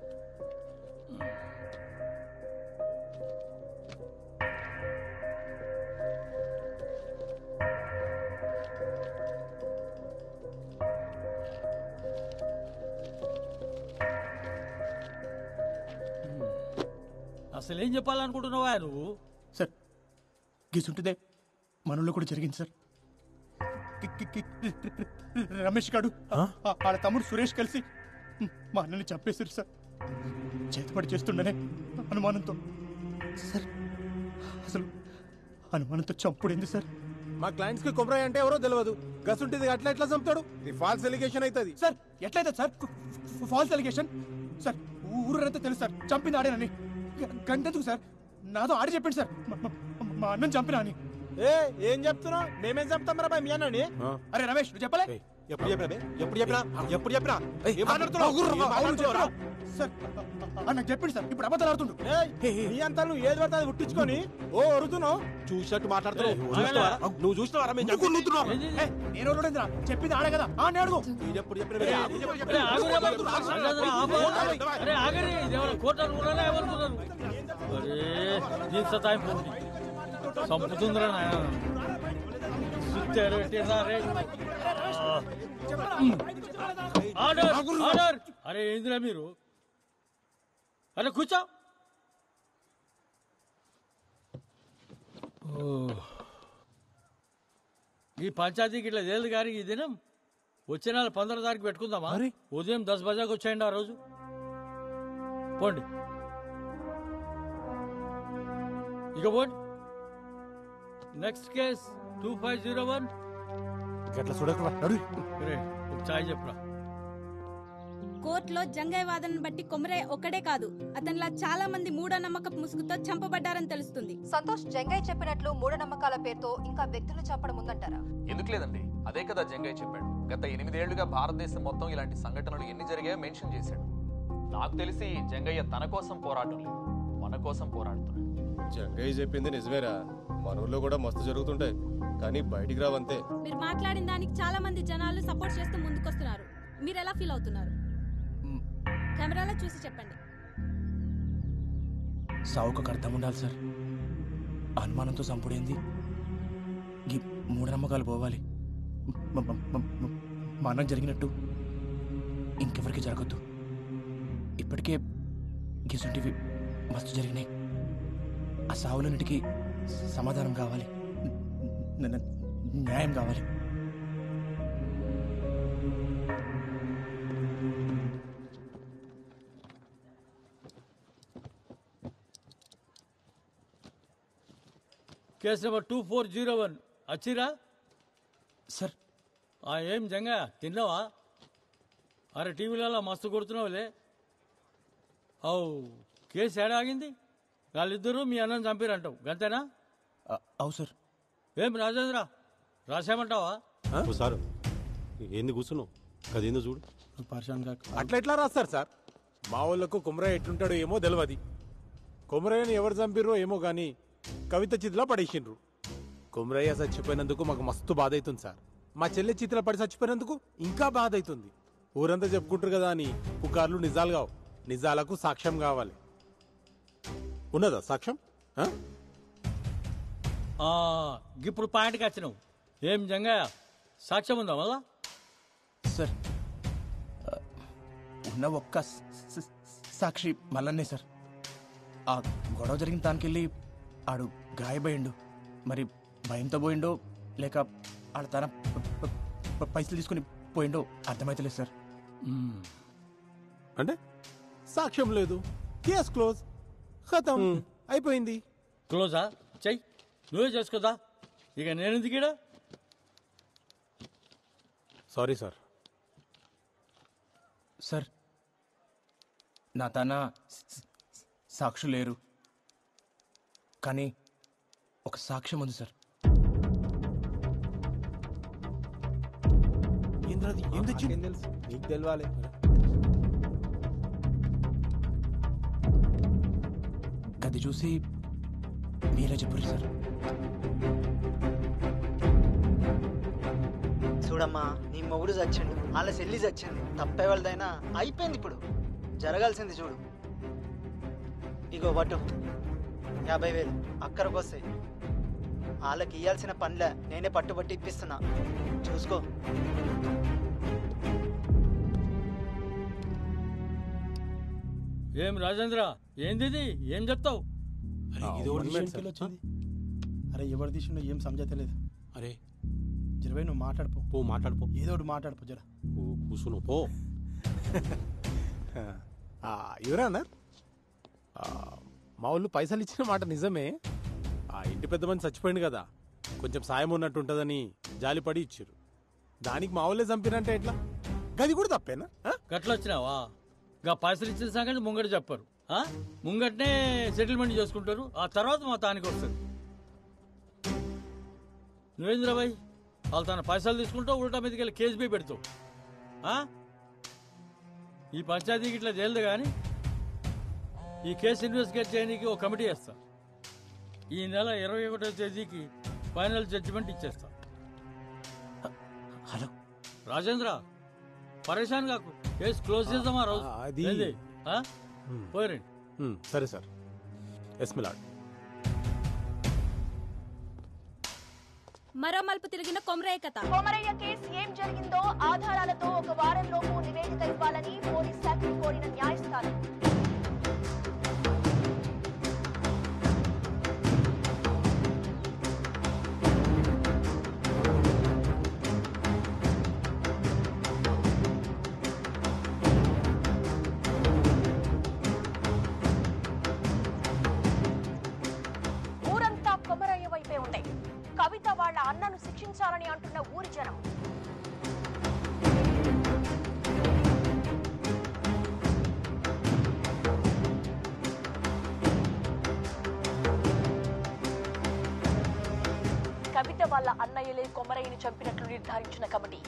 అసలు ఏం చెప్పాలనుకుంటున్నావా నువ్వు? సార్ గీసుంటిదే మనలో కూడా జరిగింది సార్. రమేష్ గాడు వాళ్ళ తమ్ముడు సురేష్ కలిసి మా అన్నని చంపేశారు సార్, చేతపడి చేస్తుండనే అనుమానంతో. సార్ అసలు అనుమానంతో చంపుడేంది సార్? మా క్లయింట్స్ కి కొమరయ్య అంటే ఎవరో తెలియదు, గసుంటిది అట్లా ఎట్లా చంపుతాడు? ఇది ఫాల్స్ ఎలిగేషన్ అవుతుంది సార్. ఎట్లయితే సార్ ఫాల్స్ ఎలిగేషన్ సార్? ఊరంతా తెలుసు సార్ చంపింది ఆడేనని. గంటెందుకు సార్? నాతో ఆడి చెప్పింది సార్ మా అన్నం చంపినా అని. ఏం చెప్తున్నావు? మేమేం చెప్తాం రా మీ అన్నని? అరే రమేష్, నువ్వు చెప్పలే? ఎప్పుడు చెప్పినా సార్ నాకు చెప్పింది సార్. ఇప్పుడు అబద్ధాలు ఆడుతుండు. నీ అంతా నువ్వు ఏది పడితే అది ఉట్టించుకొని ఓ అరుతున్నావు, చూసినట్టు మాట్లాడుతున్నావు. నువ్వు చూసినావా? నేను చెప్పింది ఆడే కదా అని అడుగు. సంపుతుందిరా నాయన. అరే ఏందిరా మీరు? అరే కూర్చో. ఈ పంచాయతీకి ఇట్లా లేదు కానీ ఈ దినం వచ్చే నెల 15 తారీఖు పెట్టుకుందామా? ఉదయం 10 బజాకి వచ్చాయండి ఆ రోజు. పోండి ఇక పోండి. Next case 2501. చాయ్ చెప్పరా. కోర్టులో జంగయ్య వాదనను బట్టి కొమరయ్య ఒక్కడే కాదు, అతనిలా చాలా మంది మూఢనమ్మకపు ముసుగుతో చంపబడ్డారని తెలుస్తుంది. సంతోష్, జంగయ్య చెప్పినట్లు మూఢనమ్మకాల పేరుతో ఇంకా వ్యక్తులు చంపడం ఉందంటారా? ఎందుకు లేదండి, అదే కదా జంగయ్య చెప్పాడు. గత 8 ఏళ్లుగా భారతదేశం మొత్తం ఇలాంటి సంఘటనలు ఎన్ని జరిగాయో మెన్షన్ చేశాడు. నాకు తెలిసి జంగయ్య తన కోసం పోరాటం లేదు, మన కోసం పోరాడుతున్నాడు. జంగయ్య చెప్పింది నిజమేరా, మన ఊళ్ళో కూడా మస్తు జరుగుతుంటాయి, కానీ బయటికి రావంతే. మీరు మాట్లాడిన దానికి చాలా మంది జనాలు సపోర్ట్ చేస్తూ ముందుకొస్తున్నారు. మీరు ఎలా ఫీల్ అవుతున్నారు? కెమెరాలో చూసి చెప్పండి. సావుకు అర్థం ఉండాలి సార్. అనుమానంతో చంపుడేంది? ఈ మూఢనమ్మకాలు పోవాలి. మా అన్నకు జరిగినట్టు ఇంకెవరికి జరగద్దు. ఇప్పటికే గిసుంటివి మస్తు జరిగినాయి. ఆ సావులన్నిటికీ సమాధానం కావాలి, న్యాయం కావాలి. కేసు నెంబర్ 2401 వచ్చిరా సార్ ఏం జంగా తిన్నావా? అరే టీవీలలో మస్తు కొడుతున్నావులే. అవు కేసు ఏడాగింది? వాళ్ళిద్దరూ మీ అన్నం చంపిరంటావు గంతేనా? అవు సార్. ఏం రాజేంద్ర రాసామంటావా? సార్ ఏంది కూర్చున్నావు? అదేందో చూడు. అట్లా ఎట్లా రాస్తారు సార్? మా వాళ్ళకు కుమరయ్య ఎట్లుంటాడో ఏమో తెలియదు. కుమరయ్యని ఎవరు చంపిర్రో ఏమో గాని కవిత చితిలో పడేసిండ్రు. కుమరయ్య చచ్చిపోయినందుకు మాకు మస్తు బాధ అవుతుంది సార్. మా చెల్లె చితిలో పడి చచ్చిపోయినందుకు ఇంకా బాధ అవుతుంది. ఊరంతా చెప్పుకుంటారు కదా అని పుకార్లు నిజాలు కావు. నిజాలకు సాక్ష్యం కావాలి. ఉన్నదా సాక్ష్యం? ఇప్పుడు పాయింట్కి వచ్చినావు. ఏం జంగయ్య సాక్ష్యం ఉందా మళ్ళా? సార్ ఉన్న ఒక్క సాక్షి మల్లన్నే సార్. ఆ గొడవ జరిగిన దానికెళ్ళి ఆడు గాయపోయిండు. మరి భయంతో పోయిండో లేక ఆడు తన పైసలు తీసుకుని పోయిండో అర్థమైతలేదు సార్. అంటే సాక్ష్యం లేదు, కేసు క్లోజ్, ఖతం, అయిపోయింది. క్లోజా? చెయ్యి, నువ్వే చేసుకోదా. ఇక నేనెందుకు ఈడ? Sorry sir. సార్ నా తన సాక్షులు లేరు, కానీ ఒక సాక్ష్యం ఉంది సార్. ఏం తెచ్చింది? నీకు తెలవాలి. గది చూసి మీరే చెప్పారు సార్. చూడమ్మా, నీ మొగుడు చచ్చిండు, వాళ్ళ చెల్లి చచ్చింది. తప్పే వాళ్ళదైనా అయిపోయింది. ఇప్పుడు జరగాల్సింది చూడు. ఇగో వటు 50,000 అక్కడికి వస్తాయి. వాళ్ళకి ఇయ్యాల్సిన పనిలే నేనే పట్టుబట్టి ఇప్పిస్తున్నా, చూసుకో. ఏం రాజేంద్ర, ఏంది? ఏం చెప్తావు? అరే ఎవరు తీసిండో ఏం సమజైతలేదు. అరే జరవై నువ్వు మాట్లాడిపో. మాట్లాడిపో, ఏదో ఒకటి మాట్లాడిపో. జర కూర్చును పో. ఎవరా అన్నారు? మా వాళ్ళు పైసలు ఇచ్చిన మాట నిజమే. ఆ ఇంటి పెద్ద మంది చచ్చిపోయింది కదా, కొంచెం సాయం ఉన్నట్టు ఉంటుందని జాలిపడి ఇచ్చారు. దానికి మా వాళ్ళే చంపినంటే ఎట్లా? గది కూడా తప్పేనా? గట్ల వచ్చినావా? గా పైసలు ఇచ్చిన సంగతి ముంగట చెప్పరు. ముంగటనే సెటిల్మెంట్ చేసుకుంటారు, ఆ తర్వాత మా తానికి వస్తారు. నువ్వేంద్రబాయ్ వాళ్ళు తన పైసలు తీసుకుంటావు, ఉల్టా మీదకి వెళ్ళి కేసు బీ పెడతావు. ఈ పంచాయతీకి ఇట్లా తేలదు కానీ ఈ కేసు ఇన్వెస్టిగేట్ చేయడానికి ఒక కమిటీ వేస్తా. ఈ నెల 21వ తేదీకి ఫైనల్ జడ్జిమెంట్ ఇచ్చేస్తా. హలో రాజేంద్ర, పరేషాన్ కాకు, కేసు క్లోజ్ చేద్దామా రోజు? పోయిరండి. సరే సార్. Yes my lord. మరో మలుపు తిరిగిన కొమరయ్య కథ. కొమరయ్య కేసు ఏం జరిగిందో ఆధారాలతో 1 వారంలోపు నివేదిక ఇవ్వాలని పోలీస్ శాఖను కోరిన న్యాయస్థానం. ఊరంతా కొమరయ్య వైపే ఉంది. కవిత వాళ్ళ అన్నను శిక్షించాలని అంటున్న ఊరి జనం. కవిత వాళ్ళ అన్నయ్యలే కొమరయ్యని చంపినట్లు నిర్ధారించిన కమిటీ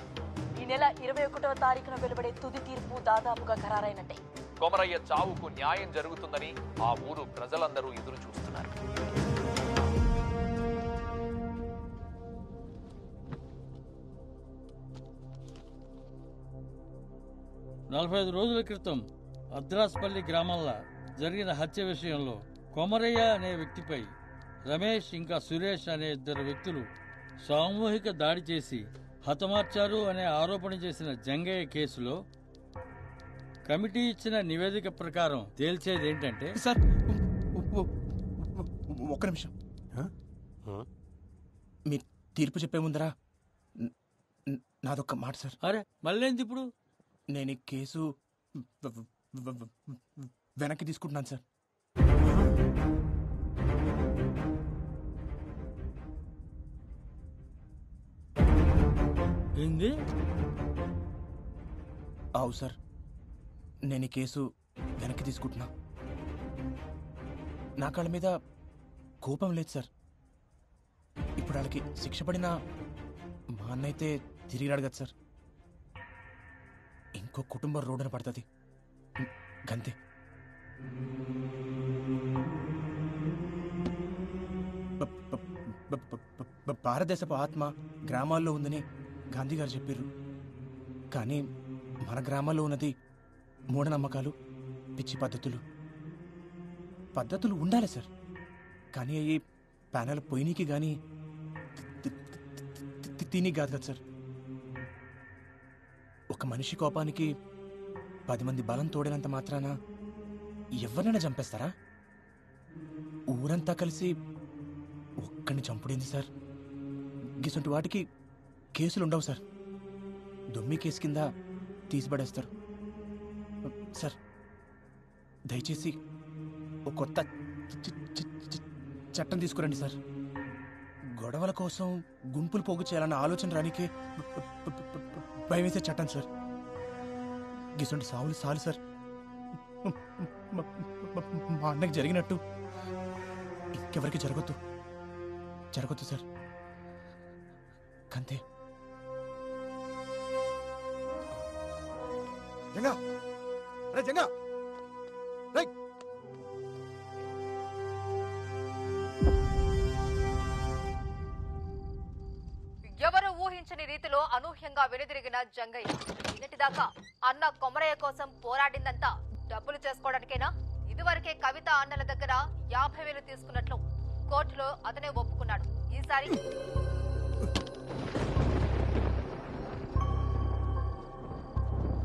ఈ నెల 21వ తారీఖున వెలువడే తుది తీర్పు దాదాపుగా ఖరారైనట్టే. కొమరయ్య చావుకు న్యాయం జరుగుతుందని ఆ ఊరు ప్రజలందరూ ఎదురు చూస్తున్నారు. నలభై 5 రోజుల క్రితం అద్రాస్పల్లి గ్రామంలో జరిగిన హత్య విషయంలో కొమరయ్య అనే వ్యక్తిపై రమేష్ ఇంకా సురేష్ అనే 2 వ్యక్తులు సామూహిక దాడి చేసి హతమార్చారు అనే ఆరోపణ చేసిన జంగయ్య కేసులో కమిటీ ఇచ్చిన నివేదిక ప్రకారం తేల్చేది ఏంటంటే సార్ ఒక్క నిమిషం. మీరు తీర్పు చెప్పే ముందరా నాదొక్క మాట సార్. అరే మళ్ళేంది ఇప్పుడు? నేను ఈ కేసు వెనక్కి తీసుకుంటున్నాను సార్. ఏంది? అవు సార్, నేను ఈ కేసు వెనక్కి తీసుకుంటున్నా. నా కాళ్ళ మీద కోపం లేదు సార్. ఇప్పుడు వాళ్ళకి శిక్ష పడినా మా అన్న అయితే తిరిగి అడగదు సార్. ఇంకో కుటుంబం రోడ్డున పడుతుంది గంతే. భారతదేశపు ఆత్మ గ్రామాల్లో ఉందని గాంధీ గారు చెప్పారు. కానీ మన గ్రామాల్లో ఉన్నది మూఢనమ్మకాలు, పిచ్చి పద్ధతులు ఉండాలి సార్. కానీ అవి ప్యానెల్ పోయినీకి కానీ తిని కాదు కదా సార్. ఒక మనిషి కోపానికి 10 మంది బలం తోడినంత మాత్రాన ఎవరినైనా చంపేస్తారా? ఊరంతా కలిసి ఒక్కడిని చంపుడింది సార్. గిసంటి వాటికి కేసులు ఉండవు సార్. దొమ్మి కేసు కింద తీసిపడేస్తారు సార్. దయచేసి ఒక కొత్త చట్టం తీసుకురండి సార్. గొడవల కోసం గుంపులు పోగు చేయాలన్న ఆలోచన రానికే భయం వేసే చట్టం సార్. గిసంటి సావులు సాలు సార్. మా అన్నకి జరిగినట్టు ఇంకెవరికి జరగొద్దు సార్. కంతే. జంగా రే జంగా రే ఎవరు ఊహించని రీతిలో అనూహ్యంగా వెనుదిరిగిన జంగయ్య. నిన్నటిదాకా అన్న కొమరయ్య కోసం పోరాడిందంతా డబ్బులు చేసుకోవడానికేనా? ఇదివరకే కవిత అన్నల దగ్గర 50,000 తీసుకున్నట్లు కోర్టులో అతనే ఒప్పుకున్నాడు. ఈసారి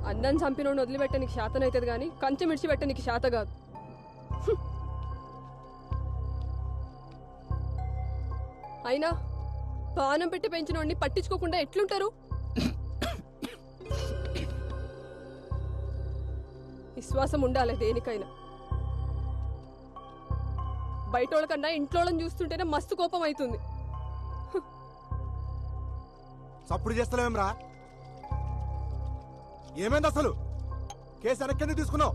అన్నం చంపినోడిని వదిలిపెట్టే నీకు శాతం అవుతుంది కానీ కంచె మిడిచిపెట్టే నీకు శాత కాదు. అయినా పానం పెట్టి పెంచినోడిని పట్టించుకోకుండా ఎట్లుంటారు? విశ్వాసం ఉండాలి దేనికైనా. బయటోళ్ళ కన్నా ఇంట్లోళ్ళని చూస్తుంటేనే మస్తు కోపం అవుతుంది. సప్పుడు చేస్తలేమరా? ఏమైంది అసలు? కేసు వెనక్కి తీసుకున్నావు?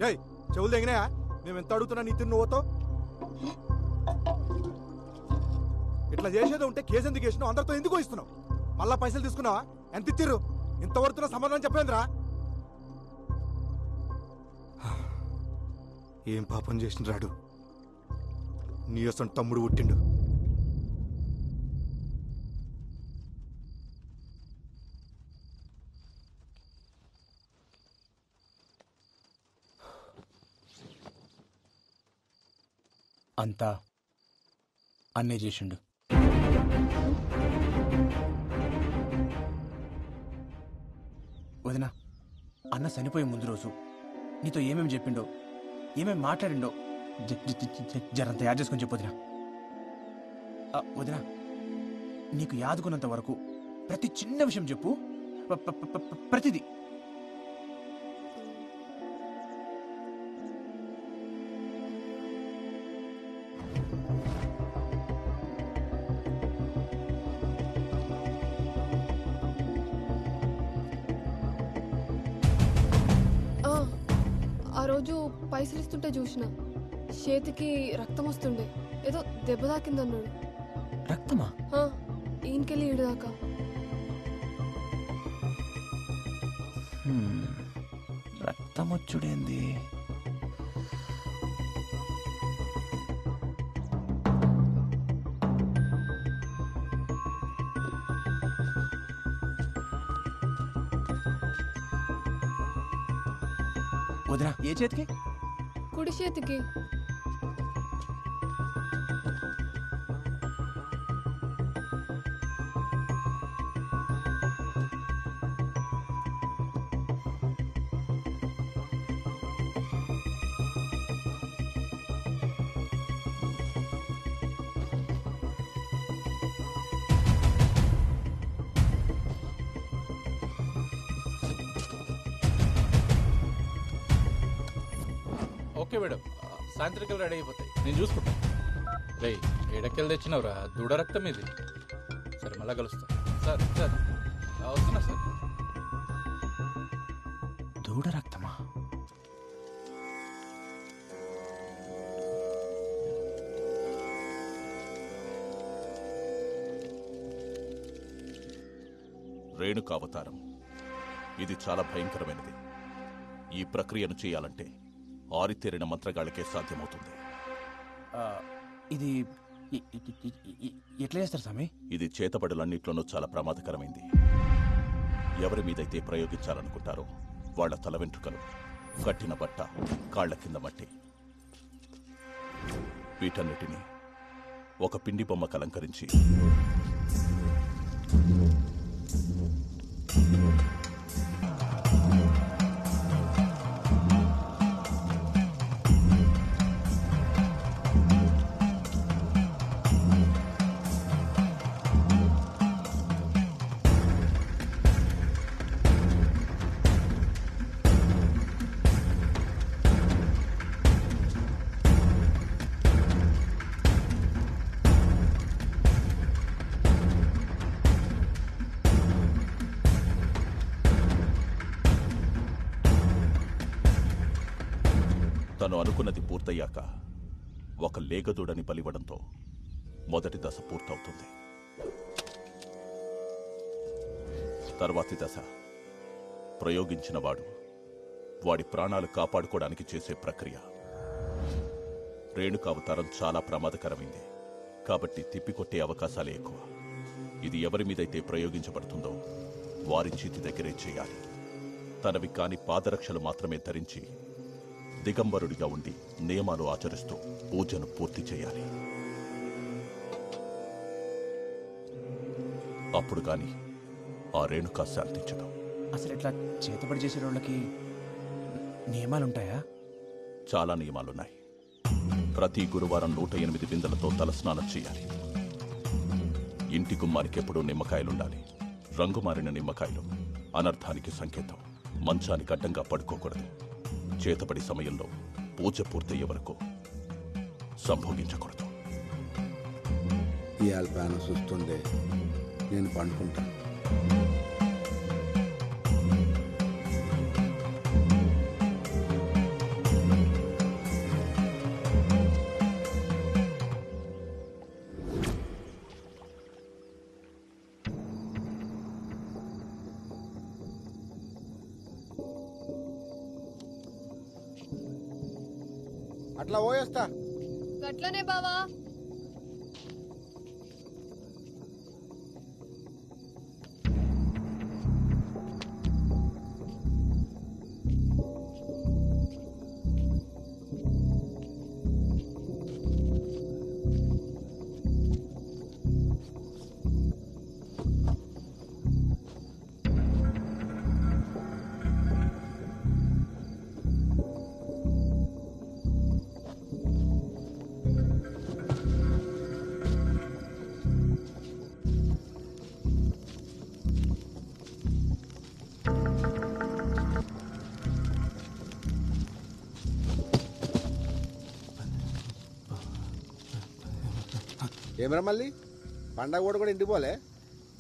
ఏయ్ చెవులు తెగినాయా? మేము ఎంత అడుగుతున్నా నీ తిన్ను పోతావు? ఇట్లా చేసేది ఉంటే కేసు ఎందుకు వేసినావు? అందరితో ఎందుకు ఇస్తున్నావు? మళ్ళా పైసలు తీసుకున్నావా? ఎంత ఇచ్చిర్రు? ఇంతవరకు సమాధానం చెప్పేంద్రా? ఏం పాపం చేసిన రాడు? నీ అసలు తమ్ముడు పుట్టిండు. అంతా అన్నే చేసిండు. వదినా, అన్న చనిపోయే ముందు రోజు నీతో ఏమేమి చెప్పిండో, ఏమేమి మాట్లాడిండో జరంత యాడ్ చేసుకొని చెప్పు వదినా. వదినా, నీకు యాదుకున్నంత వరకు ప్రతి చిన్న విషయం చెప్పు. ప్రతిదీ. ఆ రోజు పైసలు ఇస్తుంటే చూసిన చేతికి రక్తం వస్తుండే. ఏదో దెబ్బ తాకిందన్నాడు. రక్తమా? ఈయనకెళ్ళి ఈడదాకా. రక్తం వచ్చుడేంది? వదినా, ఏ చేతికి? కుడి చేతికి. ఓకే మేడం, సాయంత్రికలు రెడీ అయిపోతాయి, నేను చూసుకుంటా. రే, ఎడకెళ్ళి తెచ్చినవరా? దూడ రక్తం ఇది. మళ్ళా కలుస్తా సార్. సార్ వస్తున్నా సార్. దూడ రక్తమా? రేణుకావతారం ఇది చాలా భయంకరమైనది. ఈ ప్రక్రియను చేయాలంటే ఆరితేరిన మంత్రగాళ్ళకే సాధ్యమవుతుంది. ఇది ఎట్లా చేస్తారు స్వామి? ఇది చేతబడులన్నిట్లోనూ చాలా ప్రమాదకరమైంది. ఎవరి మీదైతే ప్రయోగించాలనుకుంటారో వాళ్ల తల వెంట్రుకలు, కట్టిన బట్ట, కాళ్ల కింద మట్టి, వీటన్నిటినీ ఒక పిండి బొమ్మకు అలంకరించి తను అనుకున్నది పూర్తయ్యాక ఒక లేగదూడని బలివ్వడంతో మొదటి దశ పూర్తవుతుంది. తర్వాతి దశ ప్రయోగించినవాడు వాడి ప్రాణాలు కాపాడుకోవడానికి చేసే ప్రక్రియ. రేణుకావతారం చాలా ప్రమాదకరమైంది కాబట్టి తిప్పికొట్టే అవకాశాలే ఎక్కువ. ఇది ఎవరి మీదైతే ప్రయోగించబడుతుందో వారి చేతి దగ్గరే చేయాలి. తనవి కాని పాదరక్షలు మాత్రమే ధరించి దిగంబరుడిగా ఉండి నియమాలు ఆచరిస్తూ పూజను పూర్తి చేయాలి. అప్పుడు గాని ఆ రేణుక శాంతించదు. అసలు ఇట్లా చేతబడి చేసే వాళ్ళకి నియమాలుంటాయా? చాలా నియమాలున్నాయి. ప్రతి గురువారం 108 బిందెలతో తలస్నానం చేయాలి. ఇంటి గుమ్మానికి ఎప్పుడూ నిమ్మకాయలుండాలి. రంగు మారిన నిమ్మకాయలు అనర్థానికి సంకేతం. మంచానికి అడ్డంగా పడుకోకూడదు. చేతబడి సమయంలో పూజ పూర్తయ్యే వరకు సంభోగించకూడదు. ఇవాళ ప్యాను చూస్తుండే నేను పండుకుంటాను. అట్లా పోయేస్తా. గట్లనే బావా. ఏమరా మళ్ళీ పండగ కూడా ఇంటికి పోలే?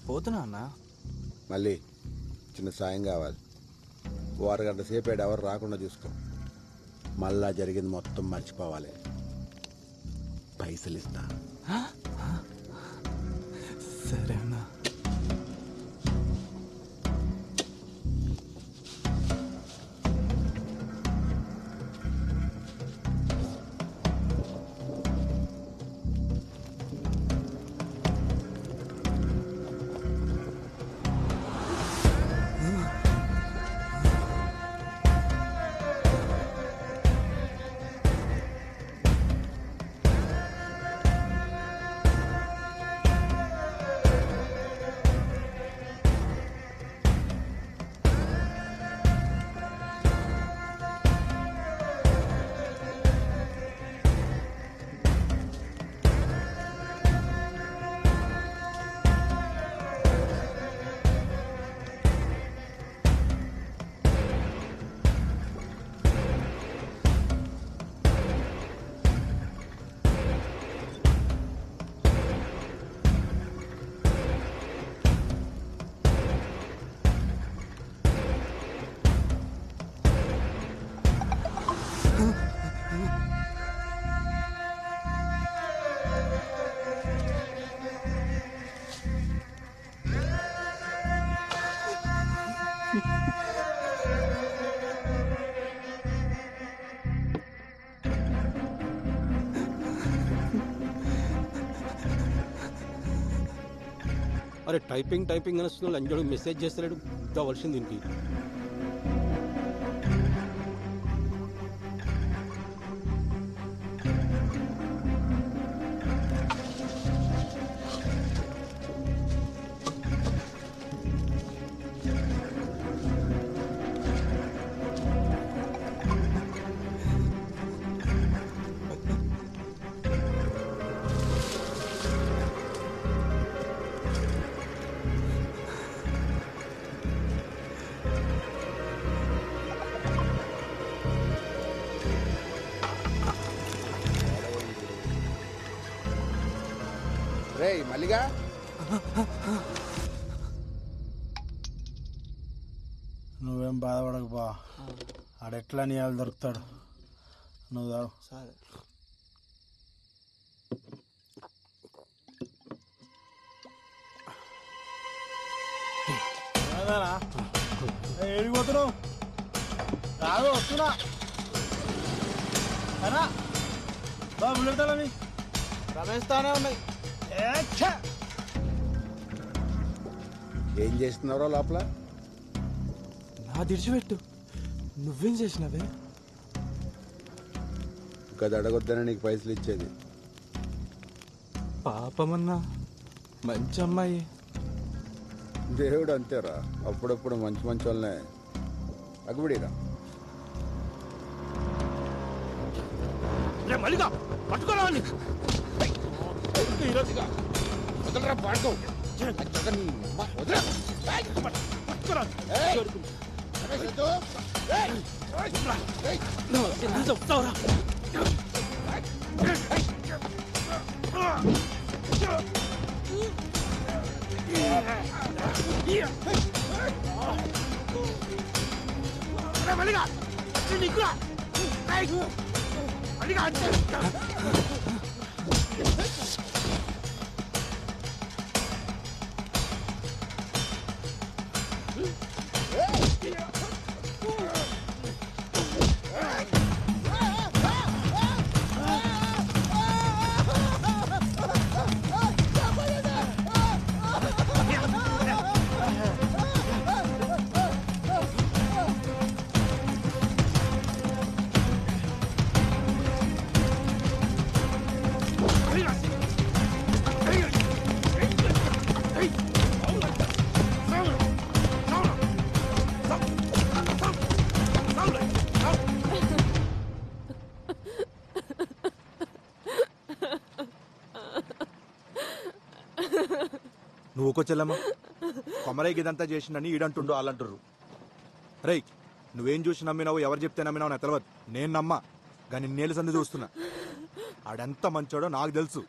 పోతున్నా అన్న. మళ్ళీ చిన్న సాయం కావాలి. ఓ అరగంట సేపు ఎవరు రాకుండా చూసుకో. మళ్ళా జరిగింది మొత్తం మర్చిపోవాలి. పైసలు ఇస్తా. సరే అన్న. అరే టైపింగ్ టైపింగ్ అని వస్తున్నాడు అంజడు మెసేజ్ చేస్తలేడు కావాల్సింది దీనికి. రేయ్ మల్లిగా నువ్వేం బాధపడకు బా, ఆడెట్లా నీ వాళ్ళు దొరుకుతాడు. నువ్వు తాగు. సరే ఏడిపోతున్నావు? రాదు, వస్తున్నా. అనా బాబు బుల్లెడతాలని రమేష్ తానే ఉన్నాయి. ఏం చేస్తున్నారో లోపల? నా దిడిచిపెట్టు, నువ్వేం చేసినావే? గది అడగొద్దనే నీకు పైసలు ఇచ్చేది. పాపమన్నా మంచి అమ్మాయి. దేవుడు అంతేరా, అప్పుడప్పుడు మంచి మంచి వాళ్ళనే అగ్గుబడిరా. మల్లిగా పట్టుకోరా ఈరోజుగా వదలరా, పాడుకో చెప్తావురా. మల్లిగా నీకురా మల్లిగా అంటే నువ్వు ఒక చెల్లమ్మ కొమరయ్య ఇదంతా చేసిందని ఈడంటుండు వాళ్ళంటుర్రు. రేయ్ నువ్వేం చూసి నమ్మినావు, ఎవరు చెప్తే నమ్మినావు నాకు తెలియదు. నేను నమ్మా కానీ నేలు సంది చూస్తున్నా. ఆడెంత మంచోడో నాకు తెలుసు.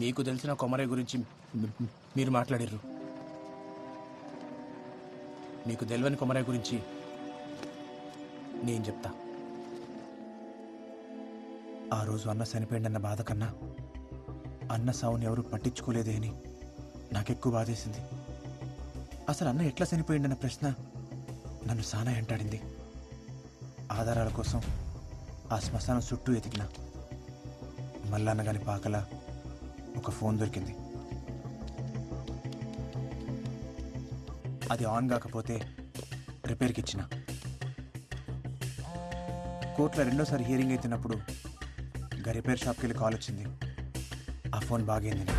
మీకు తెలిసిన కొమరయ్య గురించి మీరు మాట్లాడారు. మీకు తెలియని కొమరయ్య గురించి నేను చెప్తా. ఆ రోజు అన్న చనిపోయిందన్న బాధ కన్నా అన్న సావుని ఎవరు పట్టించుకోలేదే అని నాకెక్కువ బాధేసింది. అసలు అన్న ఎట్లా చనిపోయిందన్న ప్రశ్న నన్ను సానా వెంటాడింది. ఆధారాల కోసం ఆ శ్మశానం చుట్టూ ఎతికిన మల్లన్న గాని పాకల ఒక ఫోన్ దొరికింది. అది ఆన్ కాకపోతే రిపేర్కి ఇచ్చిన. కోర్టులో రెండోసారి హియరింగ్ అవుతున్నప్పుడు ఇంకా రిపేర్ షాప్కి వెళ్ళి కాల్ వచ్చింది. ఆ ఫోన్ బాగైందని.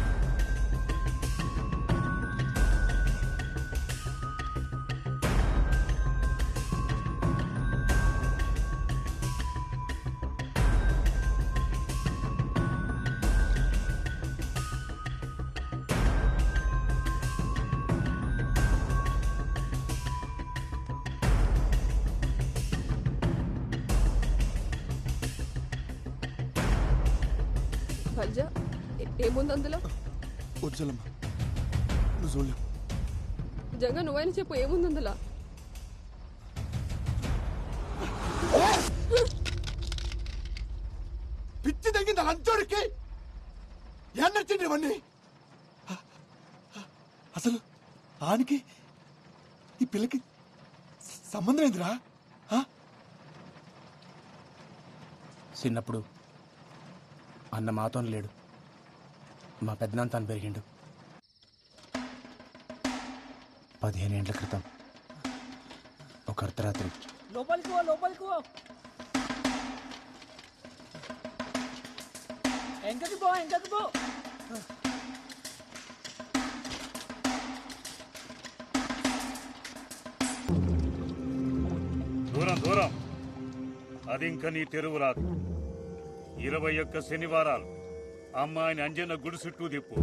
బల్జా ఏముంది అందులో? వచ్చలమ్మ నువ్వు చూడలేవు. జంగా నువ్వైనా చెప్పు, ఏముంది అందులో? పిచ్చి తగ్గింది లంచోడికి. ఏం నచ్చింది ఇవన్నీ? అసలు ఆనికి ఈ పిల్లకి సంబంధం ఏందిరా? చిన్నప్పుడు అన్న మాతో లేడు, మా పెద్దనాన్న తాను పెరిగిండు. 15 ఏళ్ల క్రితం ఒక అర్ధరాత్రి లోపలికి పో ఎంకకి పో దూరం అది ఇంకా నీ తెరువు రాదు. 21 శనివారాలు అమ్మాయిని అంజన్న గుడి చుట్టూ తిప్పు.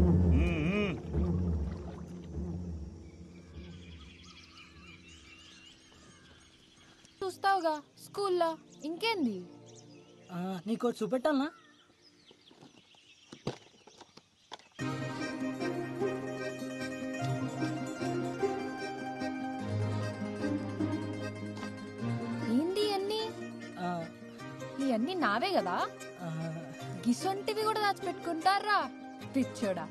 చూస్తావుగా స్కూల్లో ఇంకేంది. నీకు చూపెట్టాలనా? ఏంది అన్ని ఇవన్నీ నావే కదా. గిసొంటివి కూడా దాచిపెట్టుకుంటారా పిచ్చోడా.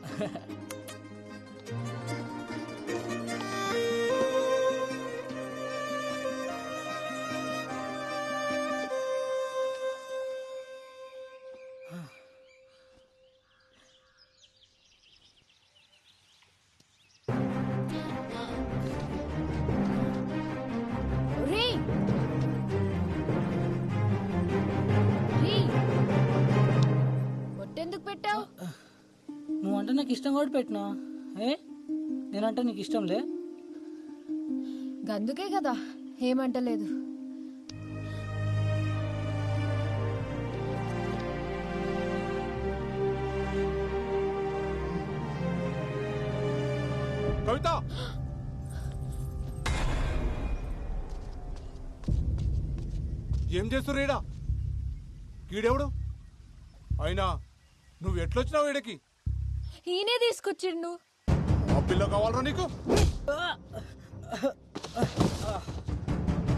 ఎందుకు పెట్టావు? నువ్వంటే నాకు ఇష్టం కూడా పెట్టినా. నేనంటే నీకు ఇష్టం లే? గందుకే కదా ఏమంటలేదు. కవిత, ఏం చేస్తుర్రు ఈడ? కీడెవడు? అయినా నువ్వు ఎట్లొచ్చినావు ఈడకి? ఈయనే తీసుకొచ్చిండు. ఆ పిల్ల కావాలరా నీకు?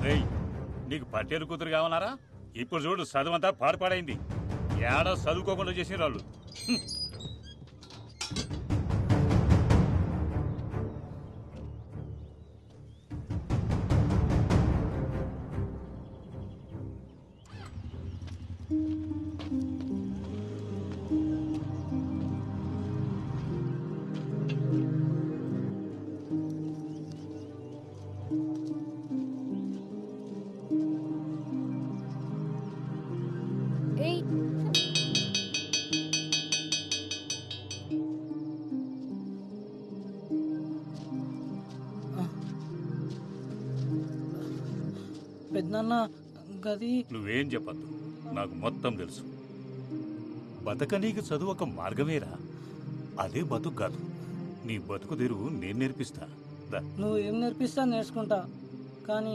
రేయ్, నీకు పట్టేరు కూతురు కావాలరా? ఇప్పుడు చూడు చదువంతా పాడుపాడైంది. ఏడా చదువుకోకుండా చేసిన వాళ్ళు. పెద్దనాన్న గది. నువ్వేం చెప్పద్దు, నాకు మొత్తం తెలుసు. బతకనీకి చదువు ఒక మార్గమేరా, అదే బతుకు కాదు. నీ బతుకు తెరువు నేను నేర్పిస్తా. నువ్వు ఏం నేర్పిస్తా నేర్చుకుంటా, కానీ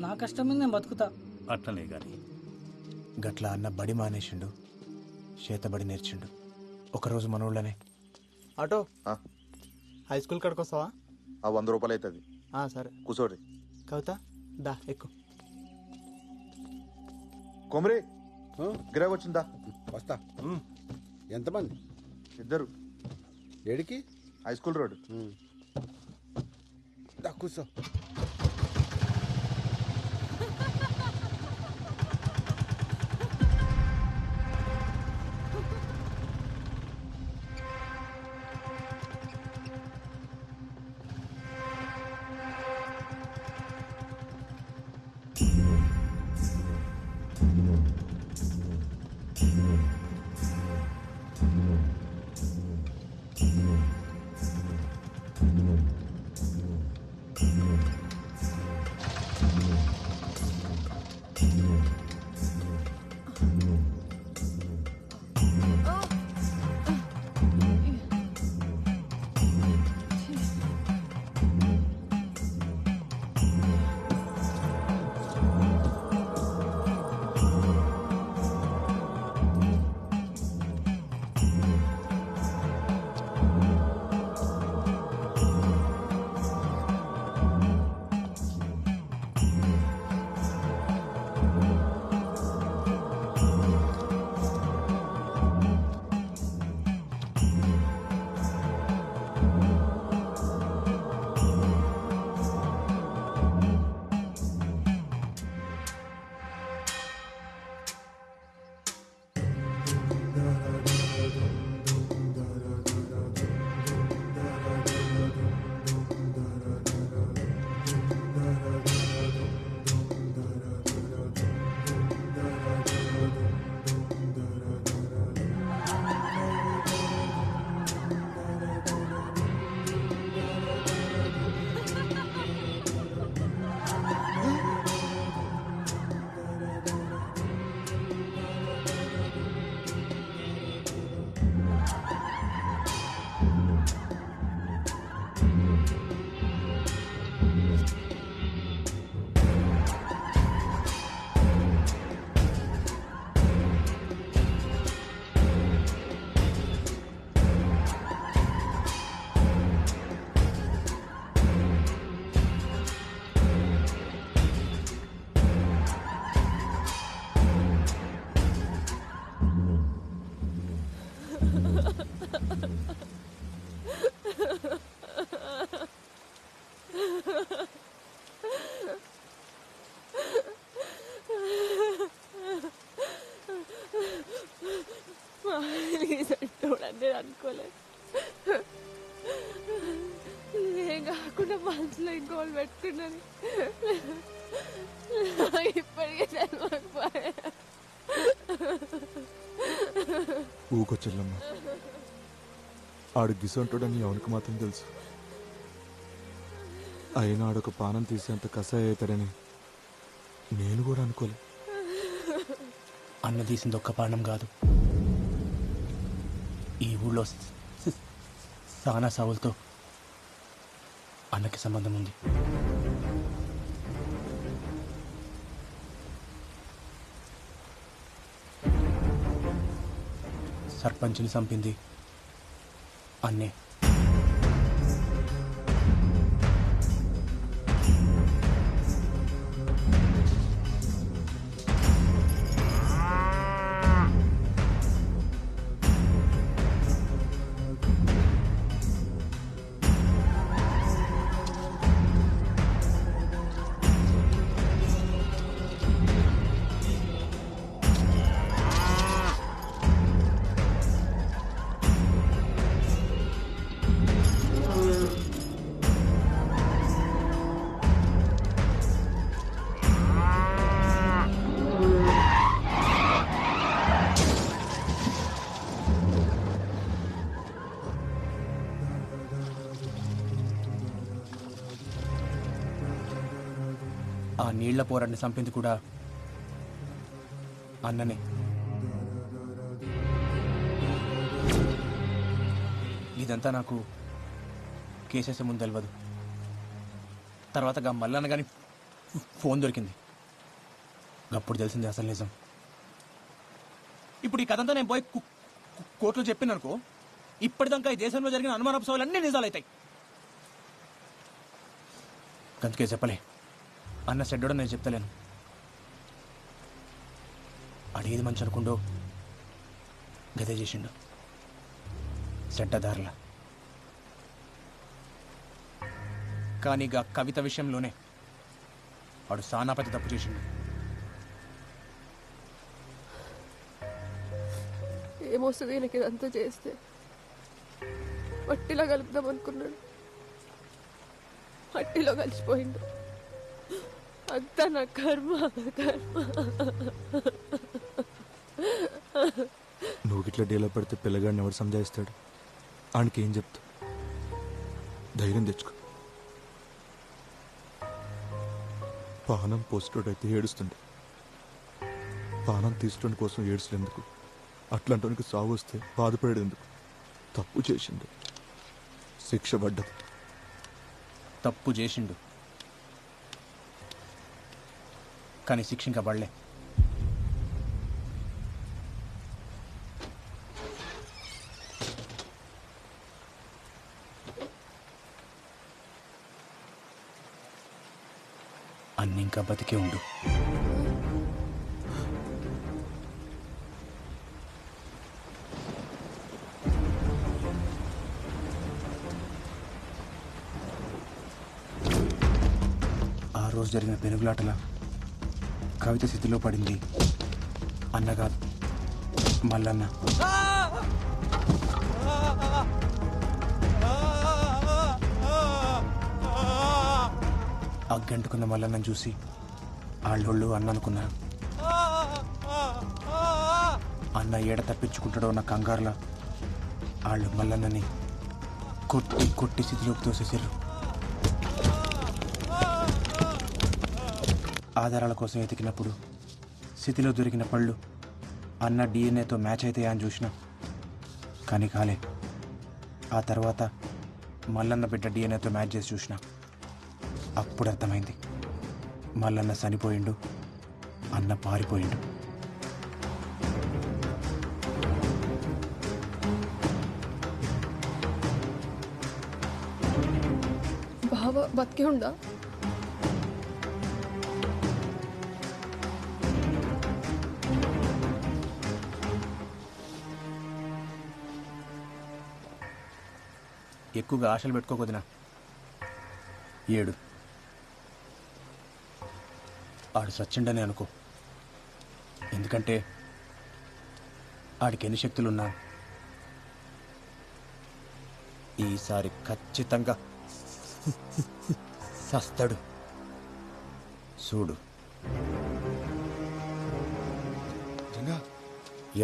నా కష్టం మీద నేను బతుకుతా. అట్లనే గాని గట్లా అన్న బడి మానేసిండు, చేతబడి నేర్చిండు. ఒకరోజు మన ఊళ్ళోనే. ఆటో హై స్కూల్ కాడికి వస్తావా? 100 రూపాయలు అవుతుంది. సరే కూర్చోరి. కవిత దా ఎక్కు. కొమరి గిరాకు వచ్చిందా? వస్తా. ఎంతమంది? 2. ఏడికి? High school road. దా కూర్చో. చూడండి అనుకోలేదు. ఏం కాకుండా మనసులో ఇంకోళ్ళు పెట్టుకున్నాను. ఇప్పటికే చదవకపోయా. ఊకొచ్చెల్లమ్మ, ఆడు గిసంటాడని ఎవరికి మాత్రం తెలుసు. అయినా ఆడొక పానం తీసేంత కషాయ అవుతాడని నేను కూడా అనుకోలే. అన్న తీసింది ఒక్క పానం కాదు, ఈ ఊళ్ళో సానా సావులతో అన్నకి సంబంధం ఉంది. సర్పంచ్ని చంపింది అన్నే. ఆ నీళ్ల పోరాడిని చంపింది కూడా అన్ననే. ఇదంతా నాకు కేసేసే ముందు తెలియదు. తర్వాత మల్లన్న కానీ ఫోన్ దొరికింది, అప్పుడు తెలిసింది అసలు నిజం. ఇప్పుడు ఈ కథంతా నేను పోయి కోర్టులో చెప్పిననుకో, ఇప్పటిదాకా ఈ దేశంలో జరిగిన అనుమానపు సవాలు అన్నీ నిజాలవుతాయి. అందుకే చెప్పలే, అన్న చెడ్డోడో నేను చెప్తలేను. అడిగేది మంచి అనుకుండో గదే చేసిండు, చెడ్డదారుల. కానీ గా కవిత విషయంలోనే వాడు సానాపతి తప్పు చేసిండు. ఏమొస్తుంది ఈయనకి ఇదంతా చేస్తే? మట్టిలో కలుపుదాం అనుకున్నాడు, మట్టిలో కలిసిపోయిండు. అంతా నా కర్మ. నువ్వు ఇట్లా డీలో పెడితే పిల్లగాడిని ఎవరు సంజాయిస్తాడు? ఆయనకి ఏం చెప్తా? ధైర్యం తెచ్చుకో. పానం పోస్టోడైతే ఏడుస్తుండే, పానం తీసుకోవడం కోసం ఏడుస్తున్నందుకు అట్లాంటి సాగు వస్తే బాధపడేందుకు. తప్పు చేసిండు, శిక్ష పడ్డది. తప్పు చేసిండు కానీ శిక్ష ఇంకా పడలే. అన్ని ఇంకా బతికే ఉండు. ఆ రోజు జరిగిన పెనుగులాటలా కవిత స్థితిలో పడింది అన్న కాదు, మల్లన్న. అగ్గంటుకున్న మల్లన్నను చూసి ఆళ్ళోళ్ళు అన్న అనుకున్నా. అన్న ఏడ తప్పించుకుంటాడో నా కంగారులా వాళ్ళు మల్లన్నని కొట్టి కొట్టి స్థితిలోకి తోసేసారు. ఆధారాల కోసం ఎతికినప్పుడు స్థితిలో దొరికిన పళ్ళు అన్న డిఎన్ఏతో మ్యాచ్ అవుతాయా అని చూసిన, కానీ కాలే. ఆ తర్వాత మల్లన్న బిడ్డ డిఎన్ఏతో మ్యాచ్ చేసి చూసిన, అప్పుడు అర్థమైంది మల్లన్న చనిపోయిండు, అన్న పారిపోయిండు. బావ బతికే ఉండా? ఎక్కువగా ఆశలు పెట్టుకోకొదినా, 7 ఆడు సచ్చిండని అనుకో, ఎందుకంటే ఆడికి ఎన్ని శక్తులున్నా ఈసారి ఖచ్చితంగా సస్తాడు. చూడు,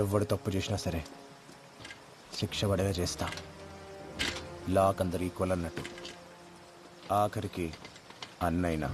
ఎవడు తప్పు చేసినా సరే శిక్ష పడేలా చేస్తా. లాక్ అందరు ఈక్వల్ అన్నట్టు, ఆఖరికి అన్నైనా